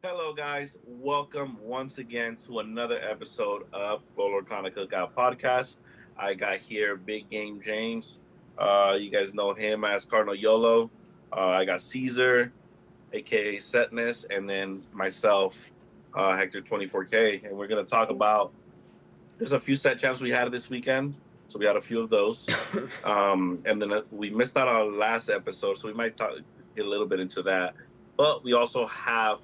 Hello, guys. Welcome once again to another episode of the Lorcana Cookout podcast. I got here Big Game James. You guys know him as CardinalYOLO. I got Cesar, aka Zetnus, and then myself, Hector 24K. And we're going to talk about there's a few set champs we had this weekend. So we had a few of those. And then we missed out on our last episode, so we might get a little bit into that. But we also have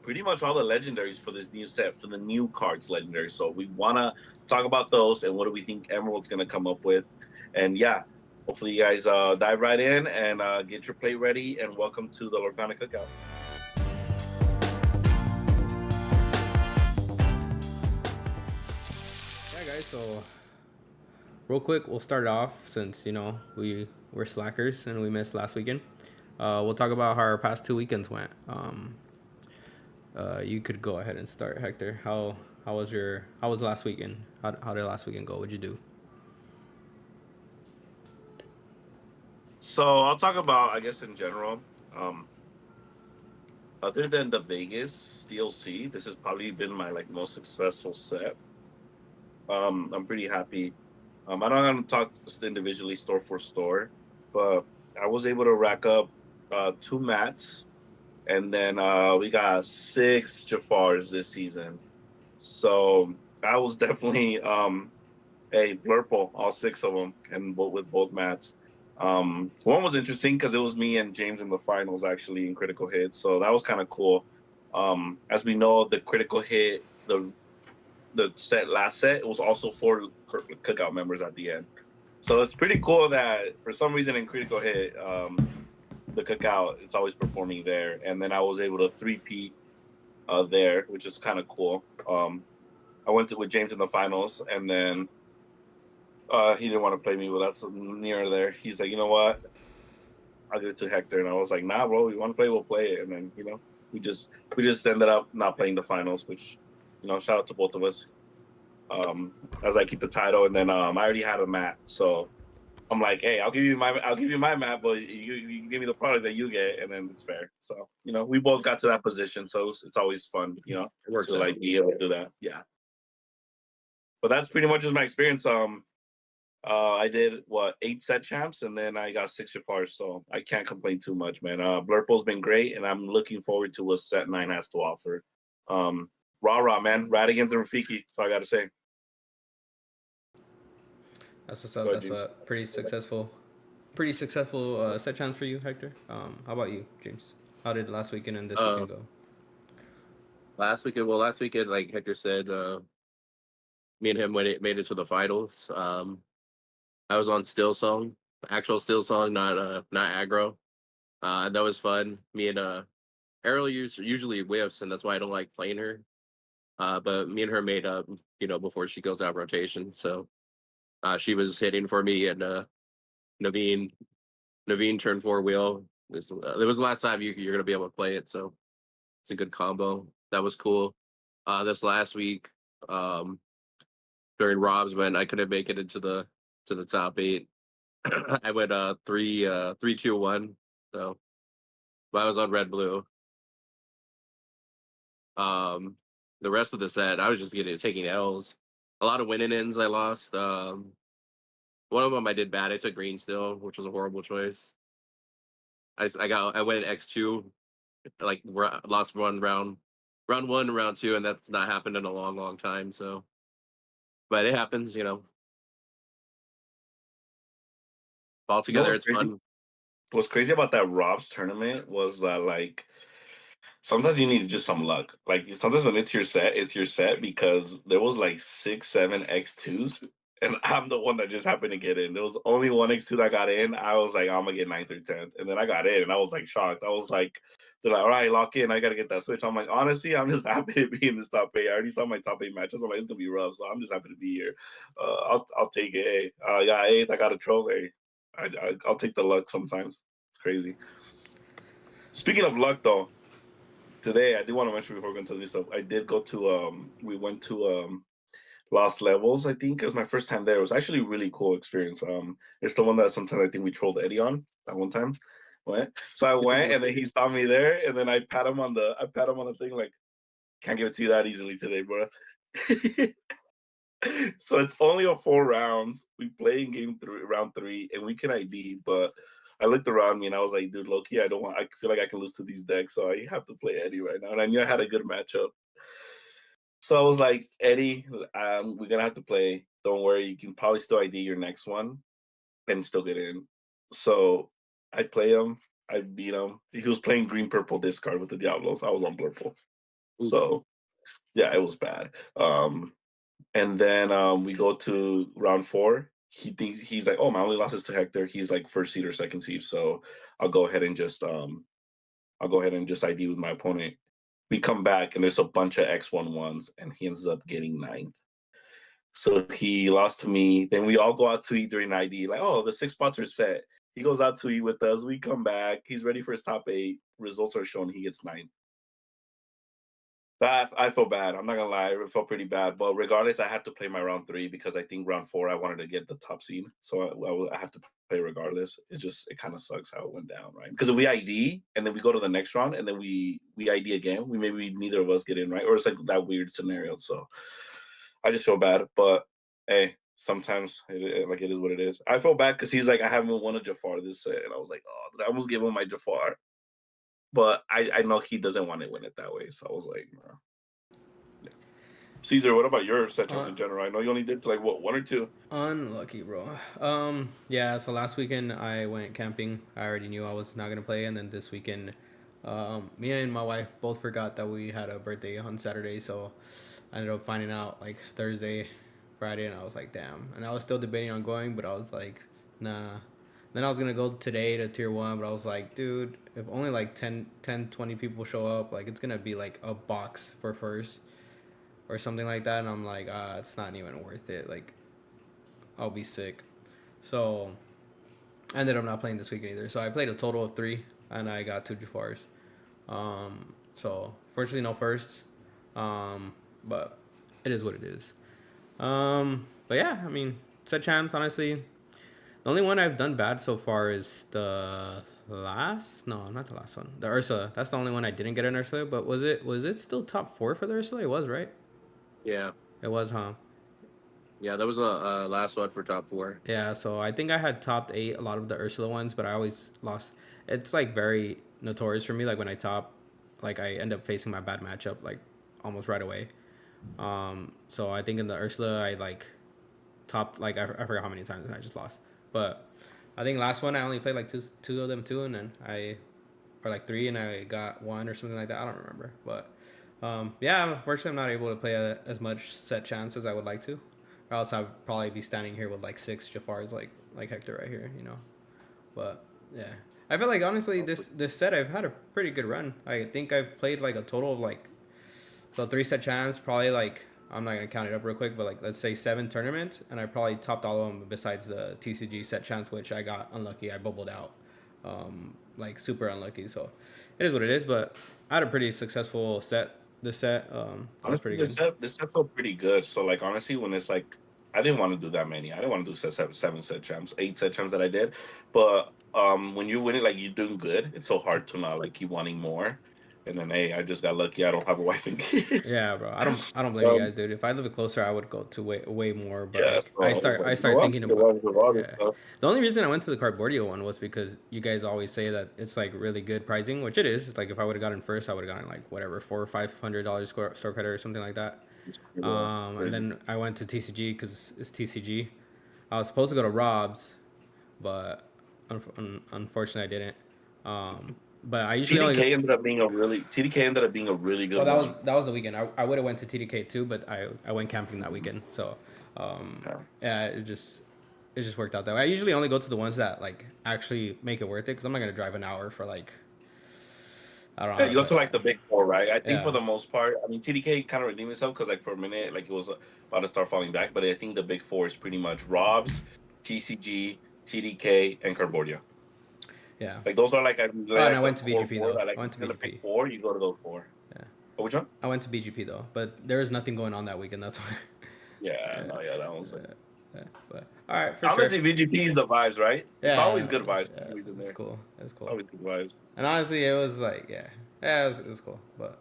pretty much all the legendaries for this new set for the new cards legendary. So we want to talk about those and what do we think Emerald's going to come up with. And yeah, hopefully you guys dive right in and get your plate ready. And welcome to the Lorcana Cookout. Yeah, guys. So, real quick, we'll start off since we're slackers and we missed last weekend. We'll talk about how our past 2 weekends went. You could go ahead and start, Hector. How was last weekend? How did last weekend go? What'd you do? So I'll talk about, I guess, in general. Um, Other than the Vegas DLC, this has probably been my most successful set. I'm pretty happy. I don't want to talk just individually store for store, but I was able to rack up two mats, and then we got six Jafars this season. So I was definitely a blurple, all six of them, and with both mats. One was interesting because it was me and James in the finals actually in critical hit, so that was kind of cool. As we know, the critical hit, the set last set, it was also for cookout members at the end. So it's pretty cool that for some reason in critical hit, the cookout it's always performing there, and then I was able to three-peat there, which is kind of cool. I went to with James in the finals, and then he didn't want to play me, but that's near there. He's like, you know what? I'll give it to Hector, and I was like, nah, bro, you want to play, we'll play it. And then we just ended up not playing the finals, which shout out to both of us. As I keep the title, and then I already had a mat, so I'm like, hey, I'll give you my mat, but you give me the product that you get, and then it's fair. So we both got to that position, so it's always fun, It works to out. be able to do that. Yeah, but that's pretty much just my experience. I did what 8 set champs, and then I got 6 Jafars, so I can't complain too much, man. Blurpo's been great, and I'm looking forward to what set 9 has to offer. Um, rah, man, right against the Rafiki. That's all I got to say. That's what's Go up. ahead, That's James. a pretty successful set challenge for you, Hector. How about you, James? How did last weekend and this Uh, weekend go? last weekend, like Hector said, me and him made it to the finals. I was on Still Song, actual Still Song, not aggro. That was fun. Me and Ariel usually whiffs, and that's why I don't like playing her. But me and her made up, before she goes out rotation. So she was hitting for me, and Naveen Naveen turned four wheel. It was the last time you're gonna be able to play it, so it's a good combo. That was cool. This last week, um, during Rob's when I couldn't make it into the top eight, I went 3-2-1. So but I was on red blue. Um, the rest of the set, I was just getting taking L's. A lot of winning ins I lost. One of them I did bad. I took green still, which was a horrible choice. I went X2, like lost one round one, round two, and that's not happened in a long, long time. So, but it happens. You know Altogether, what's it's crazy? fun. What's crazy about that Rob's tournament was that sometimes you need just some luck. Like sometimes when it's your set because there was like 6, 7 X2s, and I'm the one that just happened to get in. There was only one X2 that got in. I was like, I'm gonna get 9th or 10th, and then I got in, and I was like shocked. I was like, they're like, all right, lock in. I gotta get that switch. I'm like, honestly, I'm just happy to be in this top eight. I already saw my top eight matches. I'm like, it's gonna be rough, so I'm just happy to be here. I'll take it. Hey, yeah, eighth. I got a trophy. I'll take the luck sometimes. It's crazy. Speaking of luck, though, today I do want to mention before we go into this stuff. I did go to we went to Lost Levels. I think it was my first time there. It was actually a really cool experience. It's the one that sometimes I think we trolled Eddie on that one time. went. So I went, and then he saw me there, and then I pat him on the thing like, can't give it to you that easily today, bro. So it's only a 4 rounds. We play in round 3, and we can ID. But I looked around me and I was like, dude, low-key, I feel like I can lose to these decks, so I have to play Eddie right now. And I knew I had a good matchup. So I was like, Eddie, we're gonna have to play. Don't worry, you can probably still ID your next one and still get in. So I play him. I beat him. He was playing green purple discard with the Diablos. I was on purple. So yeah, it was bad. And then we go to round 4. He's like, oh, my only loss is to Hector. He's like first seed or second seed. So I'll go ahead and just ID with my opponent. We come back and there's a bunch of X11s, and he ends up getting 9th. So he lost to me. Then we all go out to eat during ID. Like, oh, the 6 spots are set. He goes out to eat with us. We come back. He's ready for his top 8. Results are shown. He gets 9th. I feel bad. I'm not gonna lie. It felt pretty bad. But regardless, I had to play my round 3 because I think round 4 I wanted to get the top seed. So I have to play regardless. It kind of sucks how it went down, right? Because if we ID and then we go to the next round and then we ID again, maybe neither of us get in, right? Or it's like that weird scenario. So I just feel bad. But hey, sometimes it is what it is. I feel bad because he's like, I haven't won a Jafar this set, and I was like, oh, did I almost give him my Jafar? But I know he doesn't want to win it that way, so I was like, no. Yeah. Cesar, what about your set jumps in general? I know you only did like what, 1 or 2? Unlucky, bro. Yeah. So last weekend I went camping. I already knew I was not gonna play, and then this weekend, me and my wife both forgot that we had a birthday on Saturday, so I ended up finding out like Thursday, Friday, and I was like, damn. And I was still debating on going, but I was like, nah. Then I was going to go today to tier 1, but I was like, dude, if only like 10, 20 people show up, like it's going to be like a box for first or something like that. And I'm like, it's not even worth it. Like, I'll be sick. So I ended up not playing this weekend either. So I played a total of 3, and I got 2 Jafars. So fortunately, no firsts. But it is what it is. But yeah, I mean, set champs, honestly. The only one I've done bad so far is the last. No, not the last one. The Ursula. That's the only one I didn't get an Ursula. But was it still top 4 for the Ursula? It was, right? Yeah. It was, huh? Yeah, that was a last one for top 4. Yeah, so I think I had topped 8 a lot of the Ursula ones, but I always lost. It's like very notorious for me. Like when I top, like I end up facing my bad matchup like almost right away. So I think in the Ursula I like topped like I forgot how many times and I just lost. But I think last one I only played like two of them too, and then or like 3 and I got 1 or something like that. I don't remember, but yeah, unfortunately I'm not able to play as much set chance as I would like to, or else I'd probably be standing here with like 6 Jafars like Hector right here, you know. But yeah, I feel like honestly this set I've had a pretty good run. I think I've played like a total of like, so 3 set champs, probably like, I'm not gonna count it up real quick, but like let's say 7 tournaments, and I probably topped all of them besides the TCG set chance, which I got unlucky. I bubbled out, like super unlucky. So it is what it is. But I had a pretty successful set. This set, that was pretty good. This set felt pretty good. So like honestly, when it's like, I didn't want to do that many. I didn't want to do 7 set champs, 8 set champs that I did. But when you win it, like you're doing good, it's so hard to not like keep wanting more. And then hey, I just got lucky. I don't have a wife and kids. Yeah, bro. I don't blame you guys, dude. If I lived closer, I would go to way more. But Yeah, like so it's like, I you know start what? thinking Get about, on with all this yeah. stuff. The only reason I went to the Cardboardio one was because you guys always say that it's like really good pricing, which it is. Like if I would have gotten first, I would have gotten like whatever $400 or $500 store credit or something like that. And then I went to TCG because it's TCG. I was supposed to go to Rob's, but unfortunately I didn't. But I usually only TDK ended up being a really good one. that was the weekend. I would have went to TDK too, but I went camping that weekend. So yeah, it just worked out that way. I usually only go to the ones that like actually make it worth it, because I'm not gonna drive an hour for like, I don't know. Yeah, you go to like the big 4, right? I think Yeah. for the most part, I mean, TDK kind of redeemed itself because like for a minute, like it was about to start falling back. But I think the big 4 is pretty much Rob's, TCG, TDK, and Cardboardia. Yeah. Like those are like, And I went to BGP though. Like, I went to the BGP. big 4, you go to those 4. Yeah. Oh, which one? I went to BGP though, but there was nothing going on that weekend. That's why. Yeah, no, yeah, that was like. Yeah. All right, for sure. Obviously, VGP is the vibes, right? It's always Yeah, good vibes. yeah, Always in it's there. cool. It's It's cool. always good vibes. And honestly, it was like, yeah, it was cool. But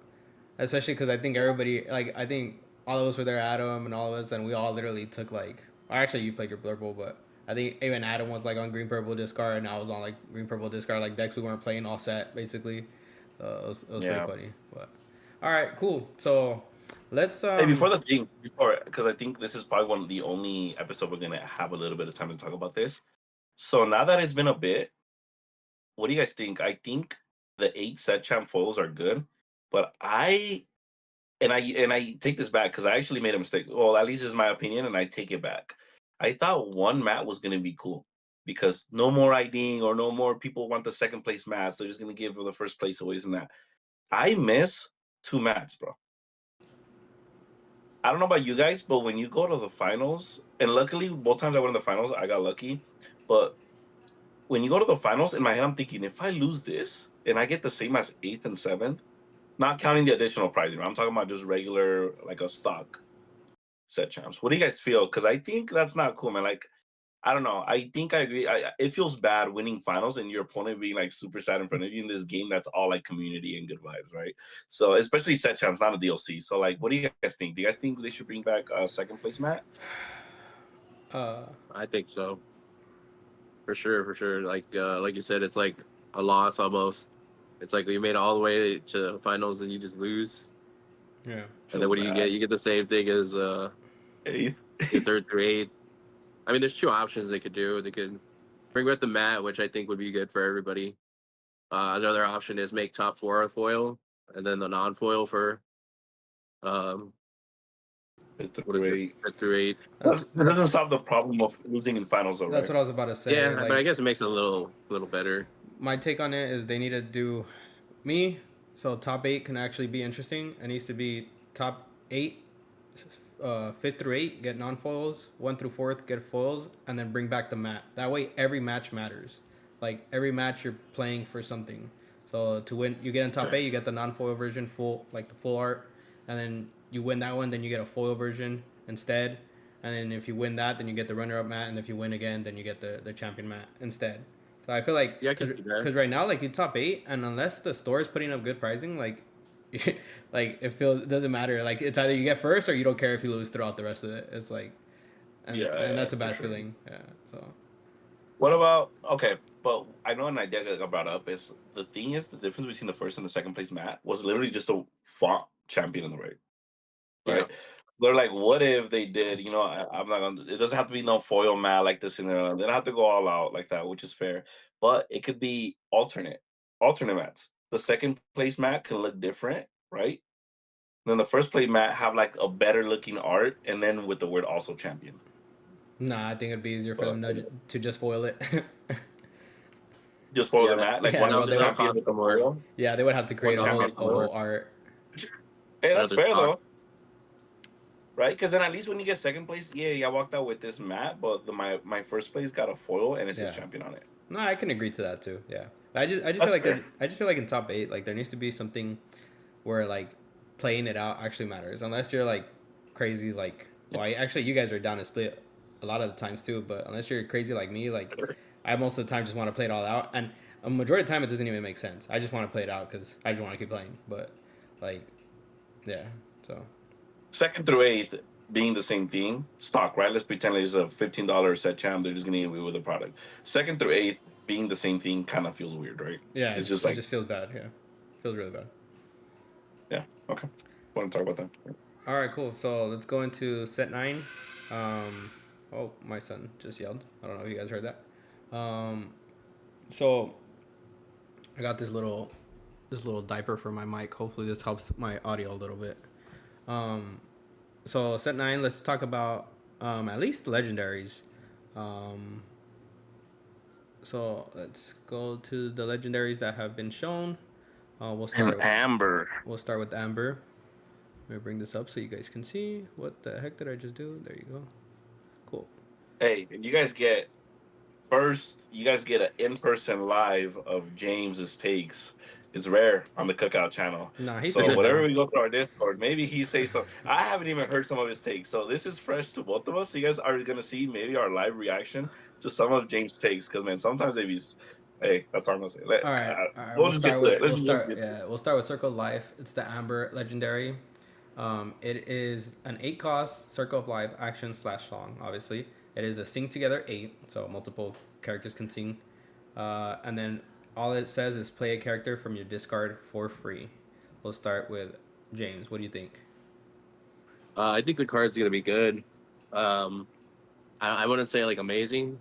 especially because I think everybody, like, I think all of us were there, Adam and all of us, and we all literally took like, or actually, you played your blur bowl, but I think even Adam was like on green purple discard, and I was on like green purple discard. Like decks we weren't playing all set basically. It was pretty Yeah. funny. But all right, cool. So let's Hey, before the thing, before because I think this is probably one of the only episode we're gonna have a little bit of time to talk about this. So now that it's been a bit, what do you guys think? I think the 8 set champ foils are good, but I take this back because I actually made a mistake. Well, at least is my opinion, and I take it back. I thought one mat was gonna be cool because no more IDing or no more people want the second place mats. They're just gonna give the first place away and that. I miss 2 mats, bro. I don't know about you guys, but when you go to the finals, and luckily both times I went in the finals, I got lucky. But when you go to the finals, in my head, I'm thinking if I lose this and I get the same as 8th and 7th, not counting the additional prizing, I'm talking about just regular like a stock set champs. What do you guys feel? Because I think that's not cool, man. Like I don't know. I think I agree. It feels bad winning finals and your opponent being like super sad in front of you in this game that's all like community and good vibes, right? So especially set champs, not a DLC. So like, what do you guys think? Do you guys think they should bring back a second place mat? I think so. For sure, for sure. Like you said, it's like a loss almost. It's like you made it all the way to finals and you just lose. yeah. And then Feels what do you get? bad. You get the same thing as Eighth. your third through eighth. I mean, there's two options they could do. They could bring back the mat, which I think would be good for everybody. Another option is make top four a foil, and then the non-foil for um, Fifth what through is it, eight. fifth through eight. That's That doesn't solve the problem of losing in finals, though, that's right? what I was about to say. Yeah, but I Like guess it makes it a little better. my take on it is they need to do me so top eight can actually be interesting. It needs to be top eight, fifth through eight get non foils, one through fourth get foils, and then bring back the mat. That way, every match matters. Like every match, you're playing for something. So to win, you get in top eight, you get the non foil version, full like the full art, and then you win that one, then you get a foil version instead. And then if you win that, then you get the runner up mat, and if you win again, then you get the champion mat instead. So I feel like Yeah, I can see that. because right now like you top eight, and unless the store is putting up good pricing, like like it doesn't matter. Like it's either you get first or you don't care if you lose throughout the rest of it. It's like, and Yeah, that's a for bad sure. feeling. Yeah. So What about okay? But I know an idea that got brought up is the thing is the difference between the first and the second place mat was literally just a font champion in the right, Yeah, right? They're like, what if they did? You know, I'm not gonna. It doesn't have to be no foil mat like this, and they don't have to go all out like that, which is fair. But it could be alternate mats. The second place mat can look different, right? Then the first place mat have like a better looking art, and then with the word also champion. nah, I think it'd be easier for But them to just foil it. just foil yeah, the that got like Yeah, one that is well would the they would. that champion cost with the them more. foil, Yeah, they would have to one create a champion whole foil. art. Hey, that's Another fair stock. though, right? Because then at least when you get second place, yeah, I walked out with this mat, but my first place got a foil and it says Yeah. champion on it. No, I can agree to that too. Yeah, I just feel That's like fair. I just feel like in top eight, like there needs to be something where like playing it out actually matters. Unless you're like crazy, like actually you guys are down to split a lot of the times too. But unless you're crazy like me, like I most of the time just want to play it all out, and a majority of the time it doesn't even make sense. I just want to play it out because I just want to keep playing. But like, yeah, so Second through eighth being the same thing, stock, right? Let's pretend it's a $15 set champ. They're just gonna get away with the product. Second through eighth being the same thing kind of feels weird, right? yeah, It's just it like, just feels bad. Yeah, feels really bad. yeah, okay. Want to talk about that? All right, cool. So let's go into set nine. Um, oh, my son just yelled. I don't know if you guys heard that. So I got this little diaper for my mic. Hopefully this helps my audio a little bit. Um, so set nine. Let's talk about at least legendaries. Um, so let's go to the legendaries that have been shown. We'll And start. Amber. We'll start with Amber. Let me bring this up so you guys can see. What the heck did I just do? There you go. Cool. Hey, you guys get an in-person live of James's takes It's rare on the Cookout channel. Nah, he So said it whenever though. we go to our Discord, maybe he says so. I haven't even heard some of his takes, so this is fresh to both of us. So you guys are gonna see maybe our live reaction to some of James' takes, because man, sometimes they be. Hey, that's all I'm gonna say. All right. We'll just get to it. Let's just get to it. We'll start with Circle of Life. It's the Amber Legendary. It is an 8 cost Circle of Life action slash song. Obviously, it is a sing together 8, so multiple characters can sing. And then all it says is play a character from your discard for free. We'll start with James. What do you think? I think the card's gonna be good. Um, I wouldn't say like amazing.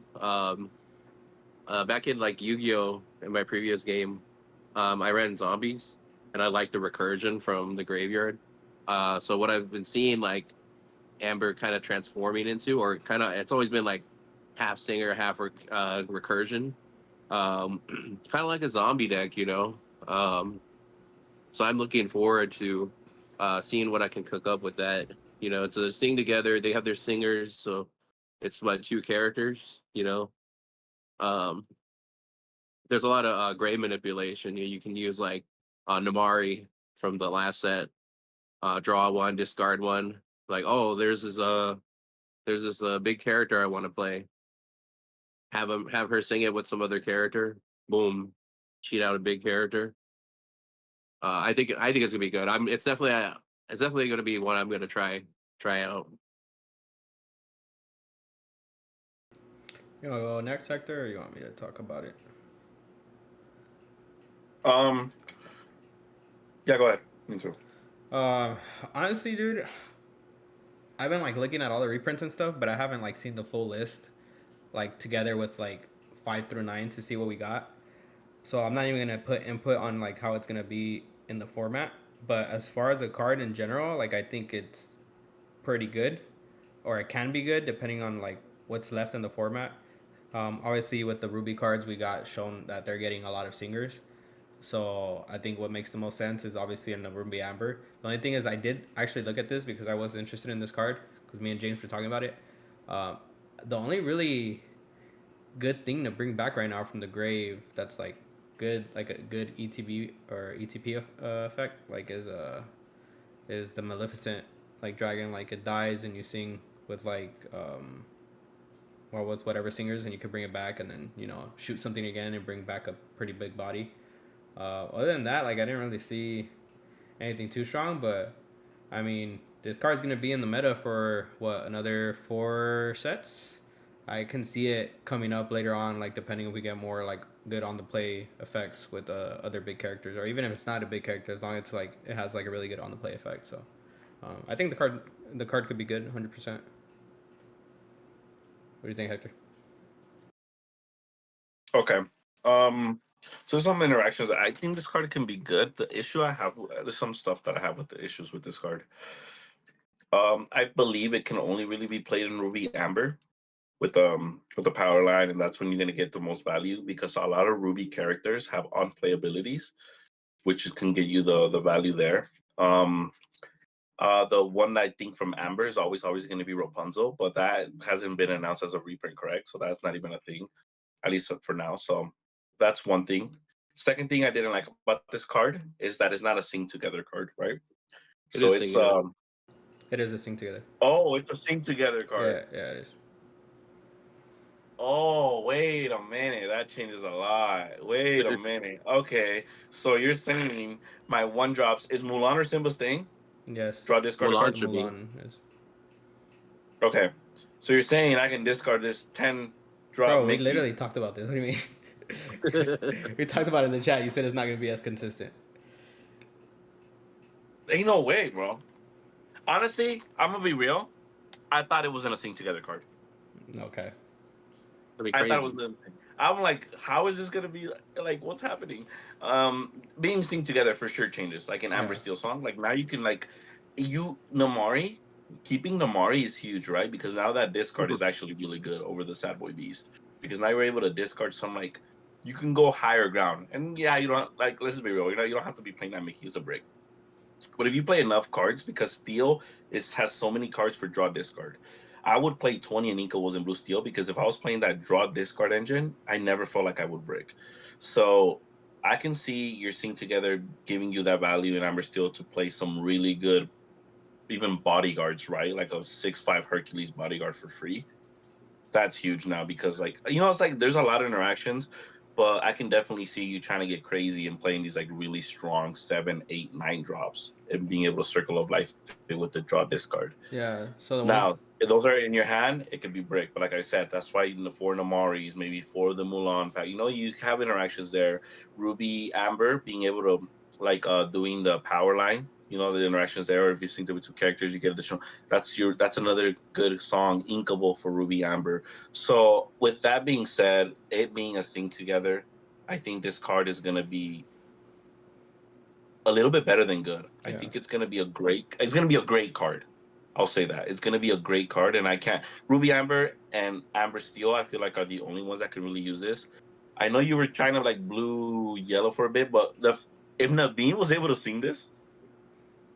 Back in like Yu-Gi-Oh! In my previous game, I ran zombies, and I liked the recursion from the graveyard. So what I've been seeing like Amber kind of transforming into, or kind of, it's always been like half singer, half recursion, kind of like a zombie deck, you know. So I'm looking forward to seeing what I can cook up with that. You know, it's a sing together. They have their singers, so it's like 2 characters. You know, um, there's a lot of gray manipulation. You can use like Namari from the last set. Draw one, discard one. Like, oh, there's this big character I want to play. Have her sing it with some other character. Boom, cheat out a big character. I think it's gonna be good. It's definitely gonna be one I'm gonna try out. You want to go next, Hector, or you want me to talk about it? Um, yeah, go ahead. Me too. Uh, Honestly, dude, I've been like looking at all the reprints and stuff, but I haven't like seen the full list, like together with like 5 through 9 to see what we got. So I'm not even gonna put input on like how it's gonna be in the format. But as far as the card in general, like I think it's pretty good, or it can be good depending on like what's left in the format. Obviously, with the Ruby cards, we got shown that they're getting a lot of singers. So I think what makes the most sense is obviously in the Ruby Amber. The only thing is I did actually look at this because I was interested in this card because me and James were talking about it. Uh, the only really good thing to bring back right now from the grave that's like good, like a good ETB or ETP effect, like is the Maleficent like dragon. Like it dies and you sing with like or with whatever singers, and you can bring it back and then shoot something again and bring back a pretty big body. Other than that, like I didn't really see anything too strong, but I mean, this card's gonna be in the meta for what, another 4 sets. I can see it coming up later on, like depending if we get more like good on the play effects with other big characters, or even if it's not a big character, as long as it's like it has like a really good on the play effect. So I think the card could be good, 100%. What do you think, Hector? Okay. So some interactions. I think this card can be good. The issue I have, there's some stuff that I have with the issues with this card. I believe it can only really be played in Ruby Amber with the power line, and that's when you're gonna get the most value because a lot of Ruby characters have unplayabilities, which can get you the value there. Um, the one I think from Amber is always going to be Rapunzel, but that hasn't been announced as a reprint, correct? So that's not even a thing, at least for now. So that's one thing. Second thing I didn't like about this card is that it's not a sing together card, right? It So is it's singing it. It is a sing together. oh, it's a sing together card. Yeah, it is. Oh, wait a minute. That changes a lot. Wait a minute. Okay. So you're saying my one drops is Mulan or Simba's thing? Yes, Draw discard a Mulan card? should be. Mulan is. Okay. So you're saying I can discard this 10 drop Bro, we Mickey? literally talked about this. What do you mean? We talked about it in the chat. You said it's not going to be as consistent. Ain't no way, bro. Honestly, I'm gonna be real. I thought it was in a sync together card. Okay. That'd be I thought it crazy. was in. I'm like, how is this gonna be like? What's happening? Being synced together for sure changes. Like in Amber Yeah. Steel song, like now you can like, Namari. Keeping Namari is huge, right? Because now that discard is actually really good over the Sad Boy Beast. Because now you're able to discard some like, you can go higher ground. And yeah, you don't like. Let's be real. You don't have to be playing that Mickey as a brick. But if you play enough cards, because Steel has so many cards for draw discard, I would play 20 and Inca was in blue Steel because if I was playing that draw discard engine, I never felt like I would break. So I can see your Sync Together giving you that value in Amber Steel to play some really good, even bodyguards, right? Like a 6'5" Hercules bodyguard for free. That's huge now because, like, it's like there's a lot of interactions, but I can definitely see you trying to get crazy and playing these like really strong 7, 8, 9 drops and being able to circle of life it with the draw discard. Yeah. So the Now, one. if those are in your hand, it could be brick. But like I said, that's why in the four Namaris, maybe for the Mulan pack, you have interactions there. Ruby, Amber, being able to like doing the power line, the interactions there. Or if you sync it with two characters, you get additional. That's another good song, Inkable for Ruby Amber. So with that being said, it being a sync together, I think this card is gonna be a little bit better than good. I Yeah. think it's gonna be a great card. I'll say that. It's gonna be a great card, and I can't Ruby Amber and Amber Steel, I feel like are the only ones that can really use this. I know you were trying to like blue yellow for a bit, but if Naveen was able to sing this,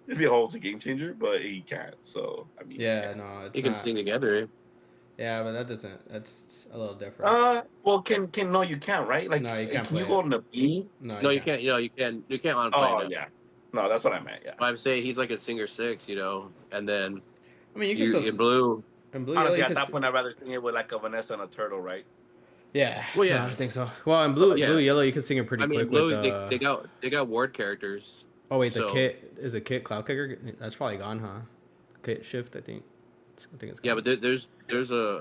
it'd be a whole game changer, but he can't. So I mean, yeah. Yeah. No, You it's can not. sing together. Yeah, but that doesn't. That's a little different. Well, can no, you can't, right? Like, No, you can't can you play go it. on Naveen? No, No, you you can't. can't. You can't unplay Oh that. yeah, no, that's what I meant. Yeah. But I'm saying he's like a singer six, and then I mean, you can you still in blue. in blue yellow. Honestly, You at can. that point, I'd rather sing it with like a Vanessa and a turtle, right? Yeah. Well, No, yeah, I think so. Well, in but blue yeah. yellow, you can sing it pretty I mean, quick with blue they got ward characters, Oh wait, the so kit is a kit cloud kicker. That's probably gone, huh? Kit shift, I think. I think it's yeah. gone. But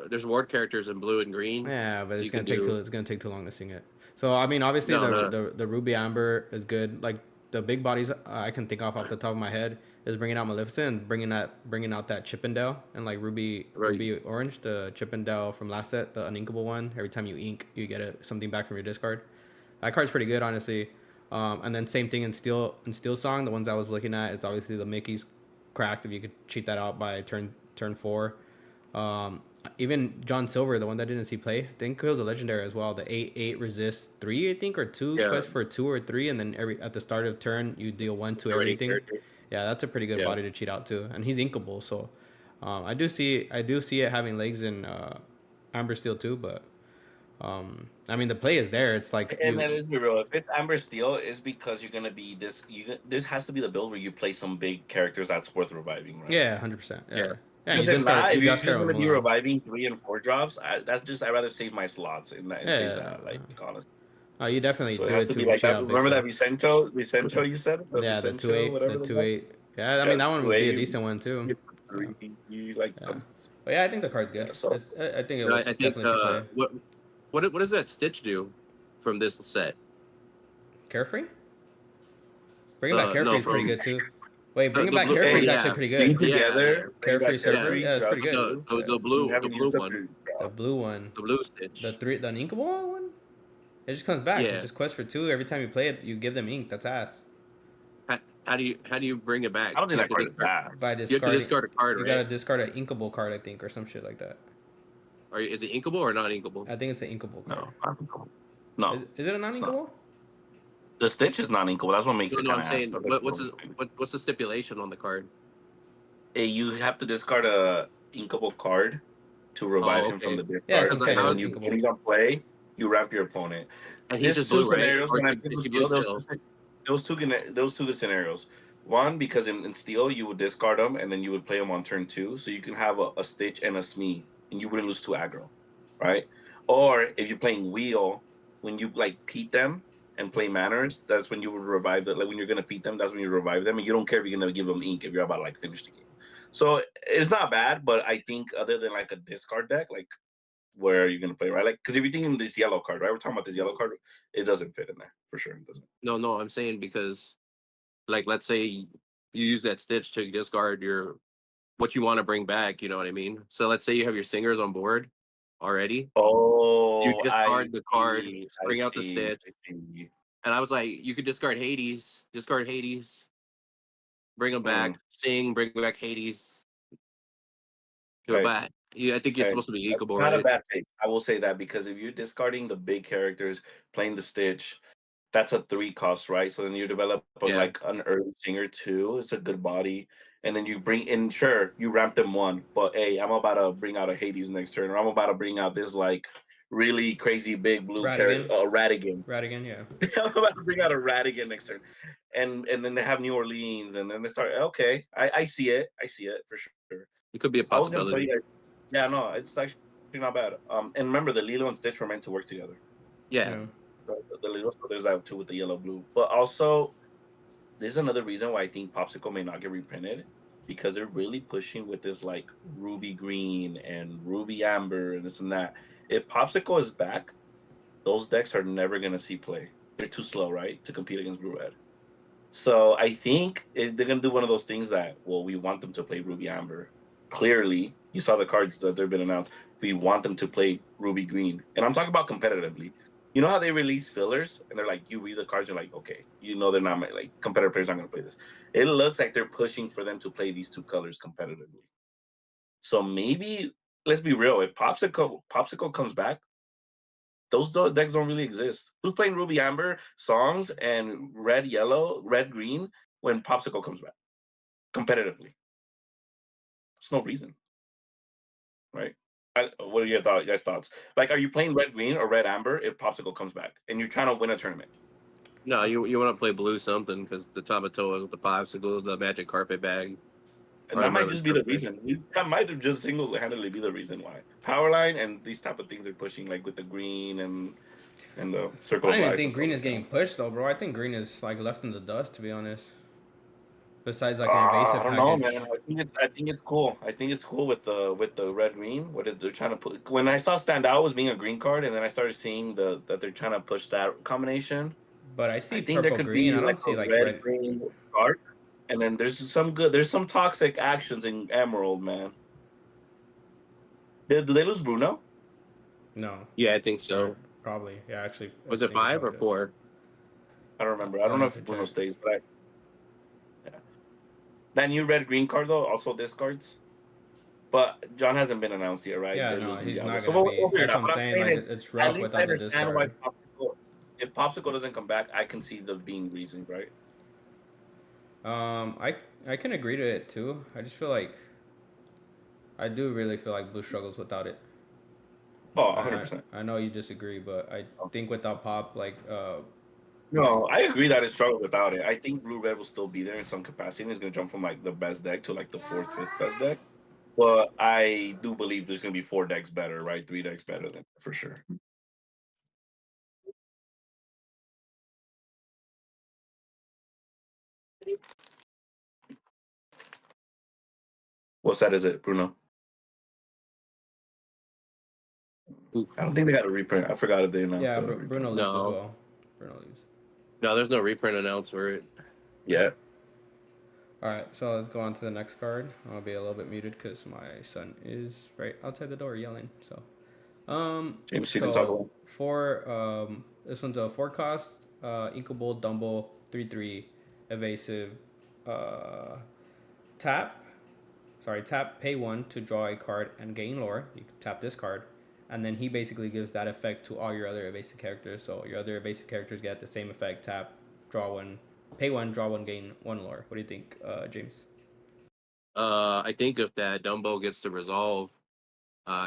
there's ward characters in blue and green, Yeah, but so it's you gonna can take too. do It's gonna take too long to sing it. So I mean, obviously no no. the Ruby Amber is good. Like the big bodies I can think off the top of my head is bringing out Maleficent and bringing out that Chippendale and like Right. Ruby Orange, the Chippendale from last set, the uninkable one. Every time you ink, you get something back from your discard. That card's pretty good, honestly. And then same thing in Steel Song. The ones I was looking at, it's obviously the Mickey's cracked if you could cheat that out by turn 4. Um, Even John Silver, the one that didn't see play, I think it was a legendary as well. The 8/8 resist 3, I think, or 2 Yeah, quest for 2 or 3, and then every at the start of turn you deal 1 to already everything. character. Yeah, that's a pretty good Yeah. body to cheat out too, and he's inkable. So I do see it having legs in Amber Steel too, but I mean the play is there. It's like And you. that is be real. If it's Amber Steel, it's because you're gonna be this. This has to be the build where you play some big characters that's worth reviving, right? Yeah, 100%. Yeah. Yeah, yeah. Because if not, You if you're just just got gonna be Mulan. reviving 3 and 4 drops, I'd rather save my slots in that and save Yeah, that. Like honestly, you definitely so it do has it to be to like cheat that. out big Remember that stuff. Vicento you said the Yeah, Vicento the whatever the two fuck. eight. Yeah, I Yeah, mean that one the would way be a you decent one too. get Yeah, you like yeah. some. But yeah, I think the card's Yeah, good. so I think it No, was I think definitely should play. what does that Stitch do from this set? Carefree. Bringing back No, Carefree is pretty from good too. Wait, bringing the back blue. Carefree Oh is hey, actually yeah, pretty being good. yeah, together, bring Carefree back server, carefree, yeah, it's draw pretty good. two. the You blue the haven't blue used up one, your The draw. blue one, the blue Stitch. the uninkable one, it just comes back. It Yeah. just quests for 2 every time you play it. You give them ink. That's ass. How do you bring it back? I don't think You have that to card is discard. bad. By You have to discarding, discard a card, you gotta right? discard an inkable card, I think, or some shit like that. Or is it inkable or not inkable? I think it's an inkable card. No, not inkable. No, Is it a it's not. non-inkable? The Stitch is not inkable. That's what makes No, it no. kind I'm of ass. saying what's the stipulation on the card? Hey, you have to discard a inkable card to revive Oh, him from okay. the Yeah, that's discard, what I'm Because like saying. It and how when was you inkable. when he's on play, you ramp your opponent. and he's There's just two blue, right? scenarios Or when I is play is with he blue steel. still? Those two good scenarios. One, because in steel you would discard them and then you would play them on turn 2, so you can have a Stitch and a Smee, and you wouldn't lose 2 aggro, right? Or if you're playing wheel, when you like peat them and play manners, that's when you would revive them. Like when you're gonna peat them, that's when you revive them, and you don't care if you're gonna give them ink if you're about to like finish the game. So it's not bad, but I think other than like a discard deck, like where you're gonna play, right? Like because if you're thinking this yellow card, right? We're talking about this yellow card, it doesn't fit in there for sure. It doesn't. No, no. I'm saying because like let's say you use that Stitch to discard your what you want to bring back. You know what I mean? So let's say you have your singers on board already. You Oh, I discard the card, see. I bring out the see. Stitch, I see. and I was like, you could discard Hades, bring him Mm, back, bring back Hades, do it okay. back. Yeah, I think it's Okay. supposed to be That's equable, not a right? bad take. I will say that because if you're discarding the big characters, playing the Stitch, that's a 3 cost, right? So then you're developing Yeah. like an early singer too. It's a good body. And then you bring in, sure, you ramp them 1, but hey, I'm about to bring out a Hades next turn, or I'm about to bring out this like really crazy big blue Radigan. Radigan. Radigan, yeah. I'm about to bring out a Radigan next turn, and then they have New Orleans, and then they start. Okay, I see it. I see it for sure. It could be a I was gonna tell you possibility. guys. Yeah, no, it's actually not bad. And remember, the Lilo and Stitch were meant to work together. Yeah. The Lilo, so there's that too with the yellow blue. But also, there's another reason why I think Popsicle may not get reprinted because they're really pushing with this like Ruby Green and Ruby Amber and this and that. If Popsicle is back, those decks are never gonna see play. They're too slow, right, to compete against Blue Red. So I think they're gonna do one of those things that, well, we want them to play Ruby Amber. Clearly, you saw the cards that they've been announced. We want them to play Ruby Green, and I'm talking about competitively. You know how they release fillers, and they're like, you read the cards, you're like, okay, you know they're not like competitive players aren't gonna play this. It looks like they're pushing for them to play these two colors competitively. So maybe let's be real. If Popsicle comes back, those decks don't really exist. Who's playing Ruby Amber songs and Red Yellow, Red Green when Popsicle comes back competitively? There's no reason, right? What are your guys' thoughts? Like, are you playing Red Green or Red Amber if Popsicle comes back and you're trying to win a tournament? No, you want to play blue something because the Tamatoa with the popsicle, the magic carpet bag. And that might just be the reason. That might have just single-handedly be the reason why. Powerline and these type of things are pushing, like with the green and the circle I of don't even life. think green is getting pushed though, bro. I think green is like left in the dust, to be honest. Besides like an invasive I don't package. know, man. I think it's cool. I think it's cool with the red green. What is they're trying to put? When I saw stand out was being a green card, and then I started seeing that they're trying to push that combination. But I see I think there purple could green. be I like don't a see like red red. green card, and then there's some toxic actions in Emerald, man. Did they lose Bruno? No. Yeah, I think so. Probably. Yeah, actually. Was it 5 or 4? I don't remember. I don't know if Bruno stays, but yeah. That new red green card though also discards. But John hasn't been announced yet, right? Yeah, They're no, losing he's Diablo. not So gonna we'll be. figure it That's out. what What I'm I'm saying. saying Like is, it's at rough least I without the understand why discard. If Popsicle doesn't come back, I can see the being reasons, right? I can agree to it too. I just feel like I do really feel like blue struggles without it. Oh, 100%. I know you disagree, but I think without pop, like No, I agree that it struggles without it. I think Blue Red will still be there in some capacity, and it's going to jump from like the best deck to like the fourth, fifth best deck. But I do believe there's going to be 4 decks better, right? 3 decks better than for sure. What set is it, Bruno? Oof. I don't think they got a reprint. I forgot if they announced. yeah, Bruno leaves as well. Bruno leaves. No, there's no reprint announced for it. Yeah. All right, so let's go on to the next card. I'll be a little bit muted because my son is right outside the door yelling. So, James, you can talk about. for this one's a 4 cost, Inkable, Dumbo, 3/3, evasive, tap. Sorry, tap, pay 1 to draw a card and gain lore. You can tap this card, and then he basically gives that effect to all your other evasive characters. So your other evasive characters get the same effect: tap, draw 1, pay 1, draw 1, gain 1 lore. What do you think, James? I think if that Dumbo gets to resolve,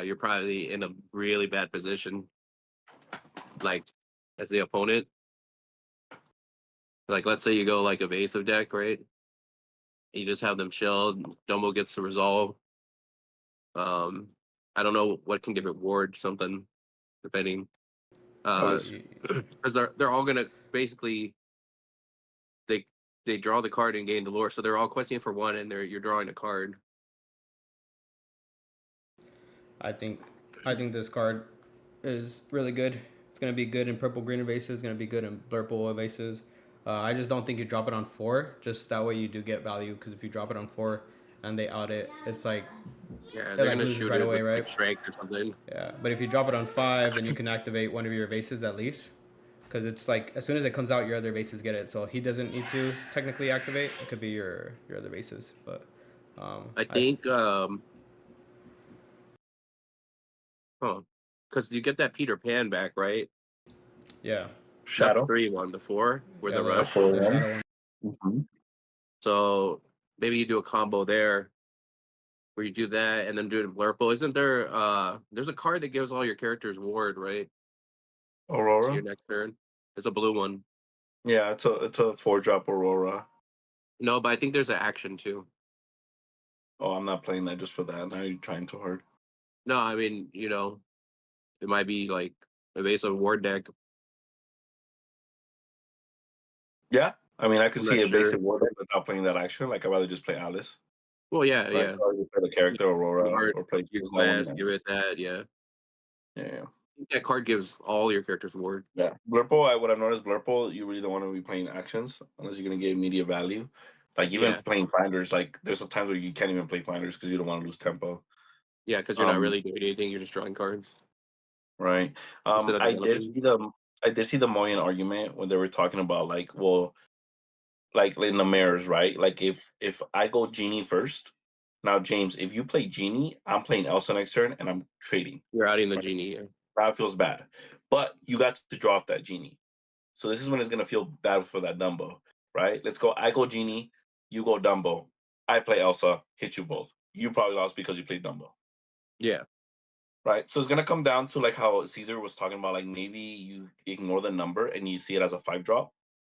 you're probably in a really bad position. Like, as the opponent. Like, let's say you go like evasive deck, right? You just have them chilled. Dumbo gets to resolve. I don't know what can give it ward, something, depending. Because they're all gonna basically they draw the card and gain the lore, so they're all questing for 1, and you're drawing a card. I think this card is really good. It's gonna be good in purple green evasives. It's gonna be good in purple evasives. I just don't think you drop it on 4. Just that way you do get value. Because if you drop it on 4 and they out it, it's like they're gonna shoot right it away, with right? like strength or something. Yeah, but if you drop it on 5, then you can activate one of your evasives at least. Because it's like as soon as it comes out, your other bases get it. So he doesn't need to technically activate. It could be your other bases, but I think because you get that Peter Pan back, right? Yeah. Shadow. 3-1, the 4 with the rush. The shadow one. So maybe you do a combo there where you do that and then do the blurple. Isn't there there's a card that gives all your characters ward, right? To your Aurora. next turn. It's a blue one. Yeah, it's a 4-drop Aurora. No, but I think there's an action too. Oh, I'm not playing that just for that. Now you're trying too hard. No, I mean, it might be like a base of ward deck. Yeah, I mean, I could I'm see not a basic sure. war deck without playing that action. Like, I'd rather just play Alice, Well, yeah, right? yeah. Or just play the character Aurora, Guard, or play your Zone. class, give it that, yeah. Yeah. That card gives all your characters ward. Yeah. Blurple, what I've noticed, Blurple, you really don't want to be playing actions unless you're going to get immediate value. Like, even Yeah, playing Finders, like, there's some times where you can't even play Finders because you don't want to lose tempo. yeah, because you're not Um, really doing anything. You're just drawing cards right. instead of I did developing. see the Moyan argument when they were talking about, like, well, like in the mirrors, right? Like, if I go Genie first, now, James, if you play Genie, I'm playing Elsa next turn and I'm trading. You're adding the Right? genie. Yeah. That feels bad. But you got to draw off that Genie. So this is when it's gonna feel bad for that Dumbo, right? Let's go. I go Genie, you go Dumbo. I play Elsa, hit you both. You probably lost because you played Dumbo, Yeah, right? So it's gonna come down to like how Caesar was talking about, like maybe you ignore the number and you see it as a 5-drop,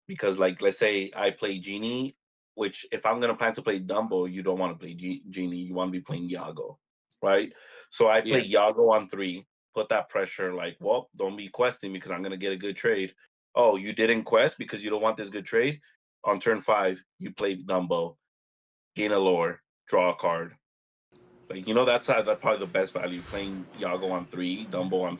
because like let's say I play Genie, which if I'm gonna plan to play Dumbo, you don't want to play Genie, you want to be playing Yago, right? So I yeah, play Yago on 3, put that pressure, like, well, don't be questing because I'm gonna get a good trade. Oh, you didn't quest because you don't want this good trade. On turn 5, you play Dumbo, gain a lore, draw a card. Like, that's probably the best value, playing Yago on 3, Dumbo on.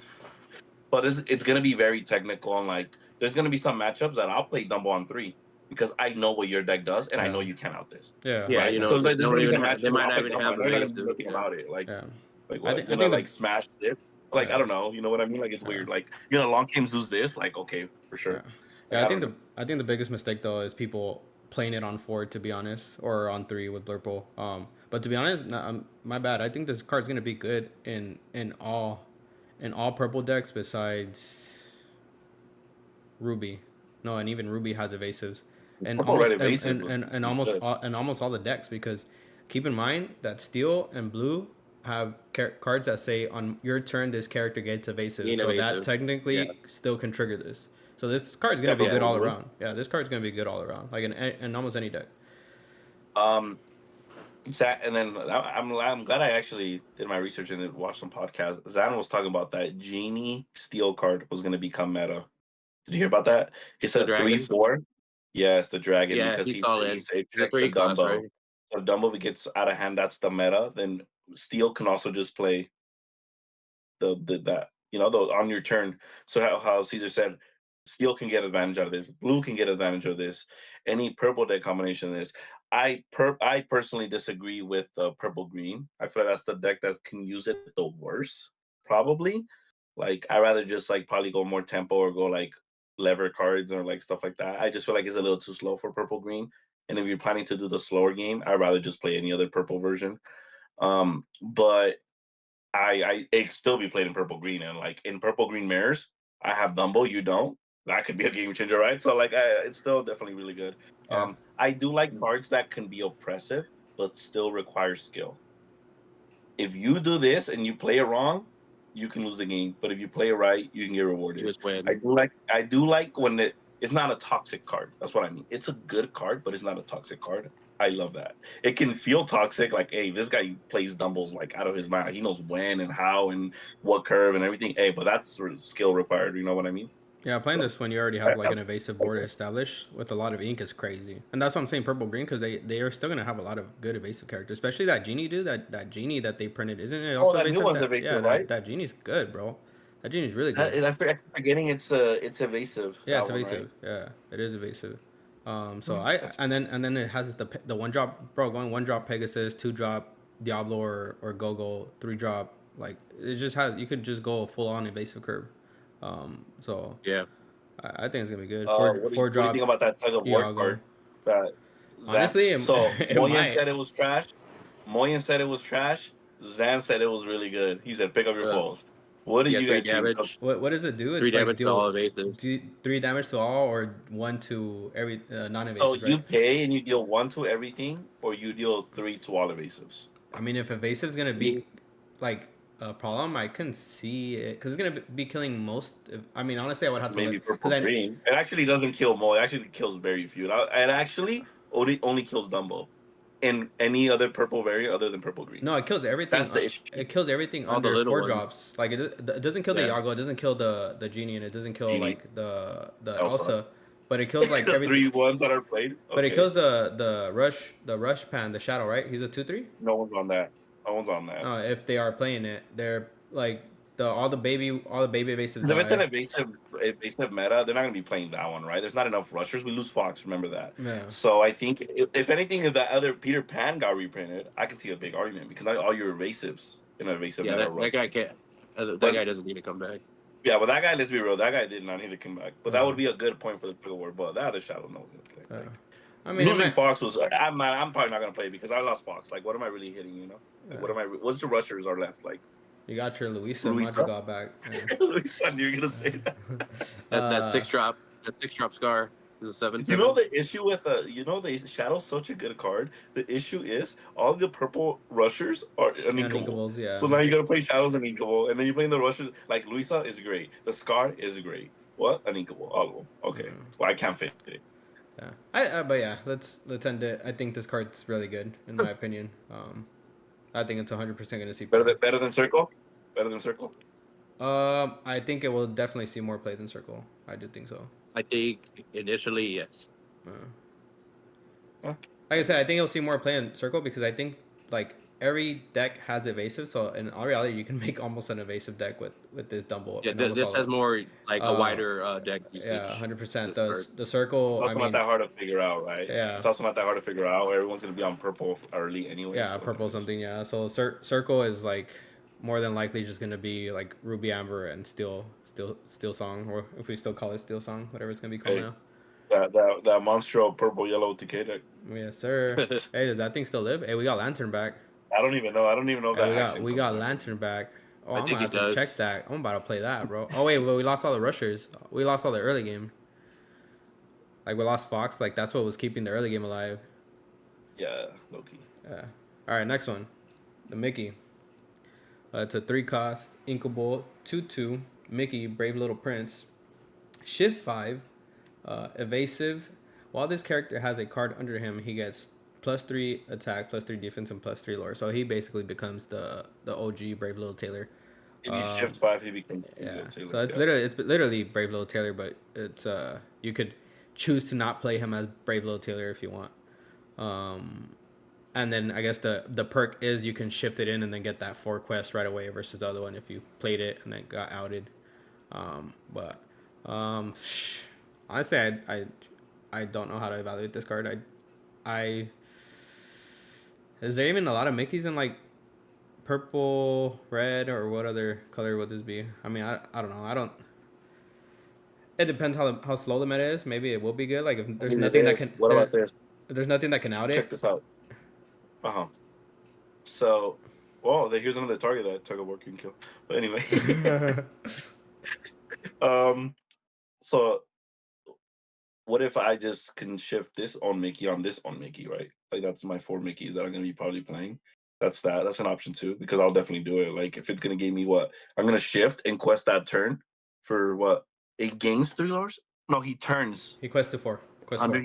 But it's gonna be very technical, and like there's gonna be some matchups that I'll play Dumbo on 3 because I know what your deck does and I know Yeah. you can out this. Yeah. yeah. Right? Yeah. So like They there's don't gonna be even some have. They matchups where might I'll not play even Dumbo. I have know you're not gonna do evasive. nothing Yeah, about it. Yeah. Like I what? think. You're I gonna think like the. smash this? Like I Yeah. don't know. You know what I mean? Like it's Yeah. weird. Like long games lose this. Like okay, for Yeah. sure. Like Yeah. I I think don't the. know. I think the biggest mistake though is people playing it on 4, to be honest, or on 3 with Blurple. But to be honest, my bad. I think this card's gonna be good in all purple decks besides Ruby. No, and even Ruby has evasives, and Purple red almost evasive was and pretty good. almost all the decks, because keep in mind that steel and blue have cards that say on your turn this character gets evasive, being so that evasive. Yeah, technically still can trigger this. So this card's Yeah, gonna be good yeah. purple all blue. around. Yeah, this card's gonna be good all around, like in almost any deck. Um, and then I'm glad I actually did my research and watched some podcasts. Zan was talking about that Genie Steel card was going to become meta. Did you hear about that? It's The a three dragon. four. Yes, the dragon, Yeah, because he's he solid. safe He's a checks the 3 cost, Dumbo. right? So if Dumbo gets out of hand, that's the meta. Then Steel can also just play the that the on your turn. So how Caesar said, Steel can get advantage out of this. Blue can get advantage of this. Any purple deck combination of this. I personally disagree with purple green. I feel like that's the deck that can use it the worst, probably. Like I rather just like probably go more tempo or go like lever cards or like stuff like that. I just feel like it's a little too slow for purple green. And if you're planning to do the slower game, I'd rather just play any other purple version. But I it still be played in purple green, and like in purple green mirrors, I have Dumbo, you don't. That could be a game changer, right? So like it's still definitely really good. Yeah, I do like cards that can be oppressive but still require skill. If you do this and you play it wrong, you can lose the game. But if you play it right, you can get You rewarded. just win. I do like when it's not a toxic card. That's what I mean. It's a good card, but it's not a toxic card. I love that. It can feel toxic, like, hey, this guy plays Dumbles like out of his mind. He knows when and how and what curve and everything. Hey, but that's sort of skill required. You know what I mean? yeah. Playing So this when you already I, have like I an evasive like board that. established with a lot of ink is crazy, and that's why I'm saying purple green, because they are still gonna have a lot of good evasive characters, especially that genie dude. That genie that they printed, isn't it Oh, also that new evasive? one's That evasive, yeah, right? that genie's good, bro. That genie's really good. I keep forgetting it's evasive. Yeah, it's That one, right? evasive. Yeah, it is evasive. So Hmm, I that's and then it has the 1-drop, bro, going 1-drop Pegasus, 2-drop Diablo or Gogo, 3-drop, like it just has, you could just go full on evasive curve. So Yeah, I think it's gonna be good. Four four what do you think drop about that tug of war Iago. card? That Zan. Honestly, So it Moyen might. said it was trash. Moyen said it was trash. Zan said it was really good. He said, "Pick up your uh, foes." What do yeah, you three guys think? So, damage, What does it do? three It's like damage to all deal evasives. 3 damage to all, or 1 to every so non-invasive, you right? pay and you deal 1 to everything, or you deal 3 to all evasives. I mean, if evasive is gonna be like a problem, I can see it because it's gonna be killing most. I mean, honestly, I would have to Maybe look purple because I green. It actually doesn't kill Mo. It actually kills very few. It actually only kills Dumbo. And any other purple variant other than purple green. no, it kills everything. That's the issue. It kills everything All the under little four ones. drops. Like it doesn't kill the Yeah, Yago. It doesn't kill the genie, and it doesn't kill Genie, like the Elsa. Elsa. But it kills like The everything. three ones that are played. But it Okay, kills the rush pan, the shadow, right? He's a 2/3. no one's on that. No one's on that. No, if they are playing it, they're like all the baby bases 'Cause if it's an die. evasive meta, they're not going to be playing that one, right? There's not enough rushers. We lose Fox. Remember that. Yeah. So I think if anything, if that other Peter Pan got reprinted, I can see a big argument because not all your evasives in an evasive Yeah, meta are that rush. guy can't. That But guy doesn't need to come back. yeah, but that guy, let's be real, that guy did not need to come back. But that Yeah. would be a good point for the tug of war. But that other shadow, no one's going to play. Yeah. Like, I mean, losing Fox was. I'm probably not going to play because I lost Fox. Like, what am I really hitting? Like, yeah. What's the rushers are left? Like, You got your Luisa Luisa? Madrigal back. Yeah. Luisa, I knew you were going to say that. That six drop scar is a 7/7. You know the issue with the Shadow's such a good card. The issue is all the purple rushers are uninkable. Uninkables, yeah. So now you gotta play Shadow's uninkable, and then you're playing the rushers like Luisa is great. The Scar is great. What uninkable? All of them. Okay, well I can't fit it. Yeah. But yeah, let's end it. I think this card's really good in my opinion. I think it's 100% gonna see play. Better than Circle. Better than Circle. I think it will definitely see more play than Circle. I do think so. I think initially, yes. Like I said, I think you'll see more play in Circle because I think like every deck has evasive. So in all reality, you can make almost an evasive deck with this Dumbo. Yeah, this has more like a wider deck usage. Yeah, 100%. this The Circle. It's also not that hard to figure out, right? Yeah. It's also not that hard to figure out. Everyone's gonna be on purple early anyway. Yeah, so purple something. Yeah. So Circle is like more than likely just gonna be like Ruby Amber and Steel Song, or if we still call it Steel Song, whatever it's gonna be called now. That Monstro purple yellow TK deck. Yes, sir. Hey, does that thing still live? Hey, we got Lantern back. I don't even know. If Hey, that we got Lantern back. Oh, I'm think gonna it have to does. check that. I'm about to play that, bro. Oh wait, but we lost all the rushers. We lost all the early game. Like we lost Fox. Like that's what was keeping the early game alive. Yeah, Loki. Yeah. All right, next one, the Mickey. It's a 3-cost Inkable 2/2 Mickey Brave Little Prince. Shift 5, evasive. While this character has a card under him, he gets +3 attack, +3 defense, and +3 lore. So he basically becomes the OG Brave Little Taylor. If you shift 5, he becomes Yeah. Taylor. So it's literally Brave Little Taylor, but it's you could choose to not play him as Brave Little Taylor if you want. And then I guess the perk is you can shift it in and then get that 4 quest right away versus the other one if you played it and then got outed. But honestly, I don't know how to evaluate this card. I is there even a lot of Mickeys in like purple, red, or what other color would this be? I mean, I don't know. I don't. It depends how slow the meta is. Maybe it will be good. Like if there's nothing that can. What about this? If there's nothing that can out Check it. this out. So, here's another target that tug of war can kill. But anyway, so what if I just can shift this on Mickey on this on Mickey, right? Like that's my 4 Mickeys that I'm gonna be probably playing. That's an option too because I'll definitely do it. Like if it's gonna give me what I'm gonna shift and quest that turn for what it gains 3 lores. No, he turns. He quested 4.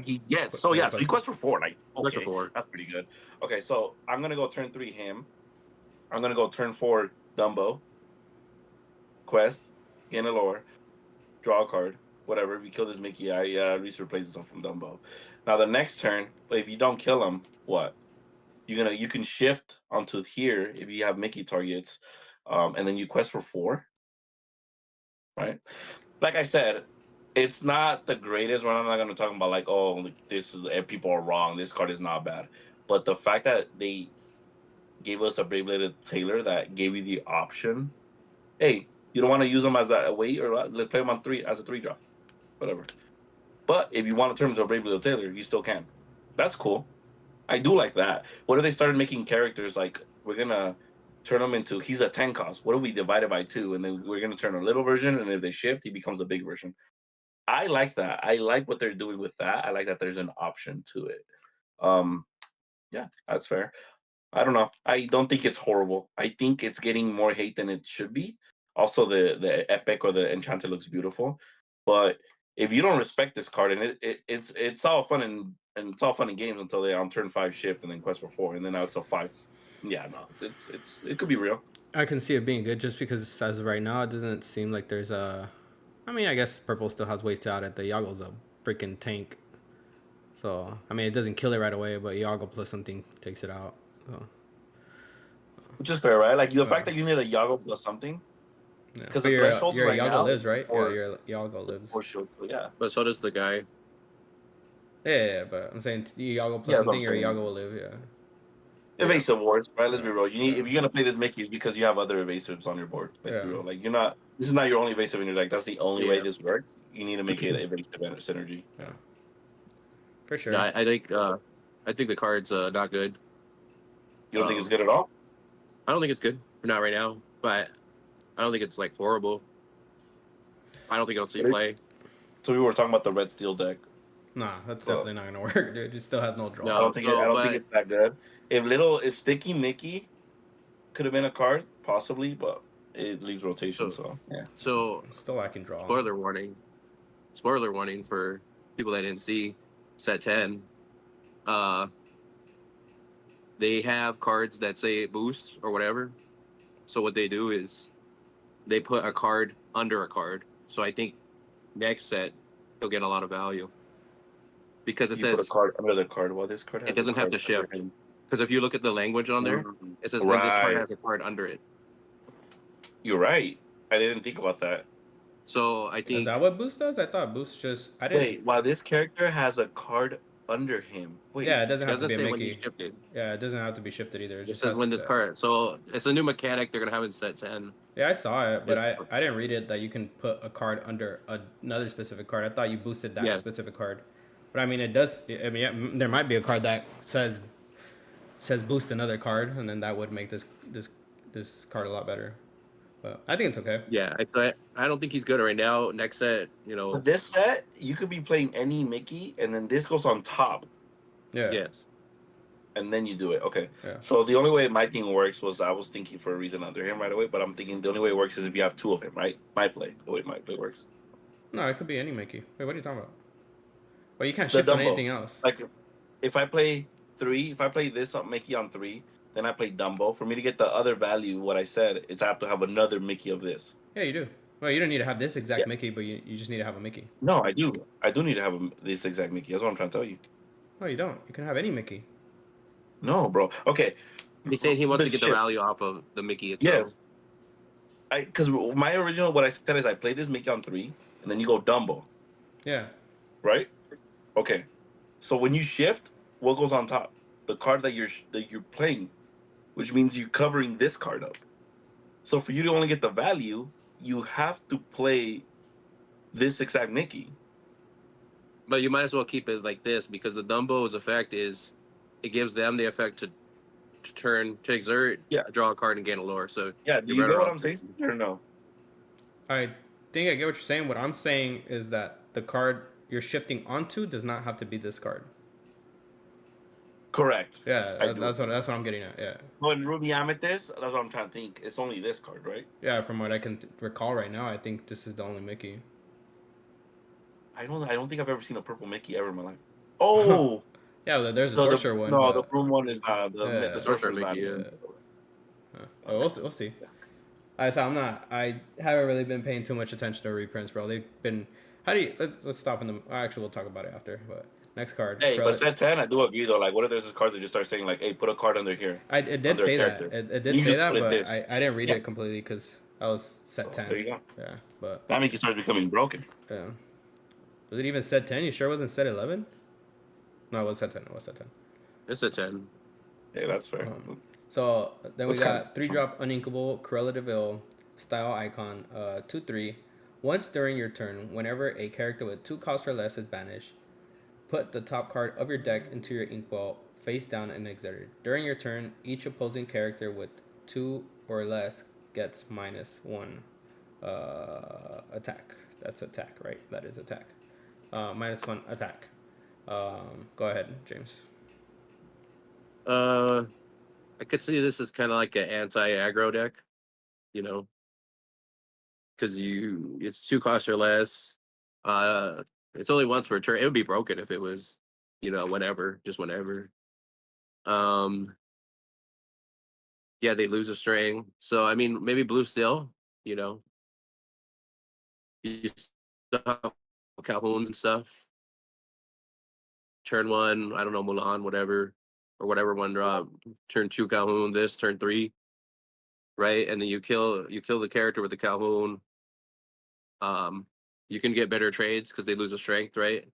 He gets. So he quests for 4. Like Quest okay, for 4. that's pretty good. Okay, so I'm gonna go turn 3 him. I'm gonna go turn 4 Dumbo. Quest, gain a lore, draw a card, whatever. If you kill this Mickey, I at least replace himself from Dumbo. Now the next turn, if you don't kill him, what? You can shift onto here if you have Mickey targets, and then you quest for 4. Right? Like I said, it's not the greatest. I'm not gonna talk about like, oh, this is people are wrong. This card is not bad, but the fact that they gave us a Beyblade Taylor that gave you the option, hey, you don't want to use them as that weight or let's play them on 3 as a 3 drop, whatever. But if you want to turn them to a Beyblade Taylor, you still can. That's cool. I do like that. What if they started making characters like we're gonna turn him into he's a 10 cost. What if we divide it by 2 and then we're gonna turn a little version and if they shift, he becomes a big version. I like that. I like what they're doing with that. I like that there's an option to it. Yeah, that's fair. I don't know. I don't think it's horrible. I think it's getting more hate than it should be. Also, the epic or the enchanted looks beautiful, but if you don't respect this card, and it's all fun and it's all fun in games until they on turn 5 shift and then quest for 4, and then now it's a 5. Yeah, no, it could be real. I can see it being good just because as of right now, it doesn't seem like there's a. I mean, I guess purple still has ways to out it. The Yago's a freaking tank. So, I mean, it doesn't kill it right away, but Yago plus something takes it out. So, Which is fair, right? Like the uh, fact that you need a Yago plus something, yeah. because But the thresholds your right Yago now is lives, right? Yeah, for your Yago lives. shield. So yeah, But so does the guy. Yeah, but I'm saying Yago yeah, plus that's what I'm something, your saying. Yago will live, yeah. Yeah. Evasive wars, right? Let's Yeah. be real. You need Yeah. if you're gonna play this Mickey, it's because you have other evasives on your board. Let's Yeah. be real. Like you're not. This is not your only evasive in your deck. That's the only way Yeah. this works. You need to make it evasive synergy. Yeah. Yeah. For No, sure. I think the card's not good. You don't think it's good at all? I don't think it's good. Not right now, but I don't think it's like horrible. I don't think it'll see play. So we were talking about the red steel deck. Nah, that's Well, definitely not gonna work, dude. You still have no draw. No. I don't think I don't think it's that good. If Sticky Mickey could have been a card, possibly, but it leaves rotation. So yeah. So Still lacking draw. spoiler warning. Spoiler warning for people that didn't see set 10. They have cards that say boost or whatever. So what they do is they put a card under a card. So I think next set he'll get a lot of value because it You put a says card under the card. Well, this card has it doesn't a have card to shift. under him. Because if you look at the language on there, it says when this card has a card under it. You're right. I didn't think about that. So I Is think that what boost does? I thought boost just. I didn't. Wait, while this character has a card under him. Wait. Yeah, it it doesn't have to doesn't be a say when he's Mickey. shifted. Yeah, it doesn't have to be shifted either. It It just says has when this to- card. So it's a new mechanic they're gonna have in set 10. Yeah, I saw it, but It's- I didn't read it that you can put a card under another specific card. I thought you boosted that Yeah. specific card. But I mean, it does. I mean, yeah, there might be a card that says boost another card, and then that would make this card a lot better. But I think it's okay. Yeah, I don't think he's good right now. Next set, But this set, you could be playing any Mickey, and then this goes on top, Yeah. yes. and then you do it. Okay. Yeah. So the only way my thing works was I was thinking for a reason under him right away, but I'm thinking the only way it works is if you have two of him, right? My play, the way my play works. No, it could be any Mickey. Wait, what are you talking about? Well, you can't The shift on Dumbo. anything else. Like, if I play this Mickey on 3, then I play Dumbo. For me to get the other value, what I said is I have to have another Mickey of this. Yeah, you do. Well, you don't need to have this exact Yeah. Mickey, but you just need to have a Mickey. No, I do. I do need to have this exact Mickey. That's what I'm trying to tell you. No, you don't. You can have any Mickey. No, bro. Okay. He's saying he wants to get the shift. value off of the Mickey itself. Yes. Because my original, what I said is I play this Mickey on 3, and then you go Dumbo, Yeah. right? Okay. So when you shift, what goes on top? The card that you're playing, which means you're covering this card up. So for you to only get the value, you have to play this exact Mickey. But you might as well keep it like this because the Dumbo's effect is it gives them the effect to exert, draw a card and gain a lore. So Yeah, do you get what I'm saying or no? I think I get what you're saying. What I'm saying is that the card you're shifting onto does not have to be this card. Correct. Yeah, that's what I'm getting at. Yeah. Well, in Ruby Amethyst, that's what I'm trying to think. It's only this card, right? Yeah, from what I can recall right now, I think this is the only Mickey. I don't think I've ever seen a purple Mickey ever in my life. Oh, yeah, there's a sorcerer one. No, but, the broom one is not. The sorcerer Mickey. Oh, we'll see. I haven't really been paying too much attention to reprints, bro. They've been. Let's stop in the. Actually, we'll talk about it after. But next card. Hey, but set 10, I do agree though. Like, what if there's this card that just starts saying like, "Hey, put a card under here." It did say that. It did say that, but I didn't read it completely because I was set 10. There you go. Yeah, but that Mickey starts becoming broken. Yeah. Was it even set 10? You sure it wasn't set 11? No, it was set 10. It was set 10. It's a 10. Yeah, that's fair. So then we got 3-drop uninkable Cruella de Vil style icon, 2/3. Once during your turn, whenever a character with 2 costs or less is banished, put the top card of your deck into your inkwell face down and exerted. During your turn, each opposing character with 2 or less gets -1 attack. That's attack, right? That is attack. -1 attack. Go ahead, James. I could see this as kind of like an anti-aggro deck, you know, because it's 2 costs or less. It's only once per turn. It would be broken if it was, whenever, just whenever. Yeah, they lose a string. So I mean, maybe blue still, you know, you still have Calhouns and stuff. Turn 1, I don't know, Mulan, whatever, or whatever one drop. Turn 2 Calhoun, this turn 3, right? And then you kill the character with the Calhoun. You can get better trades because they lose a strength, right?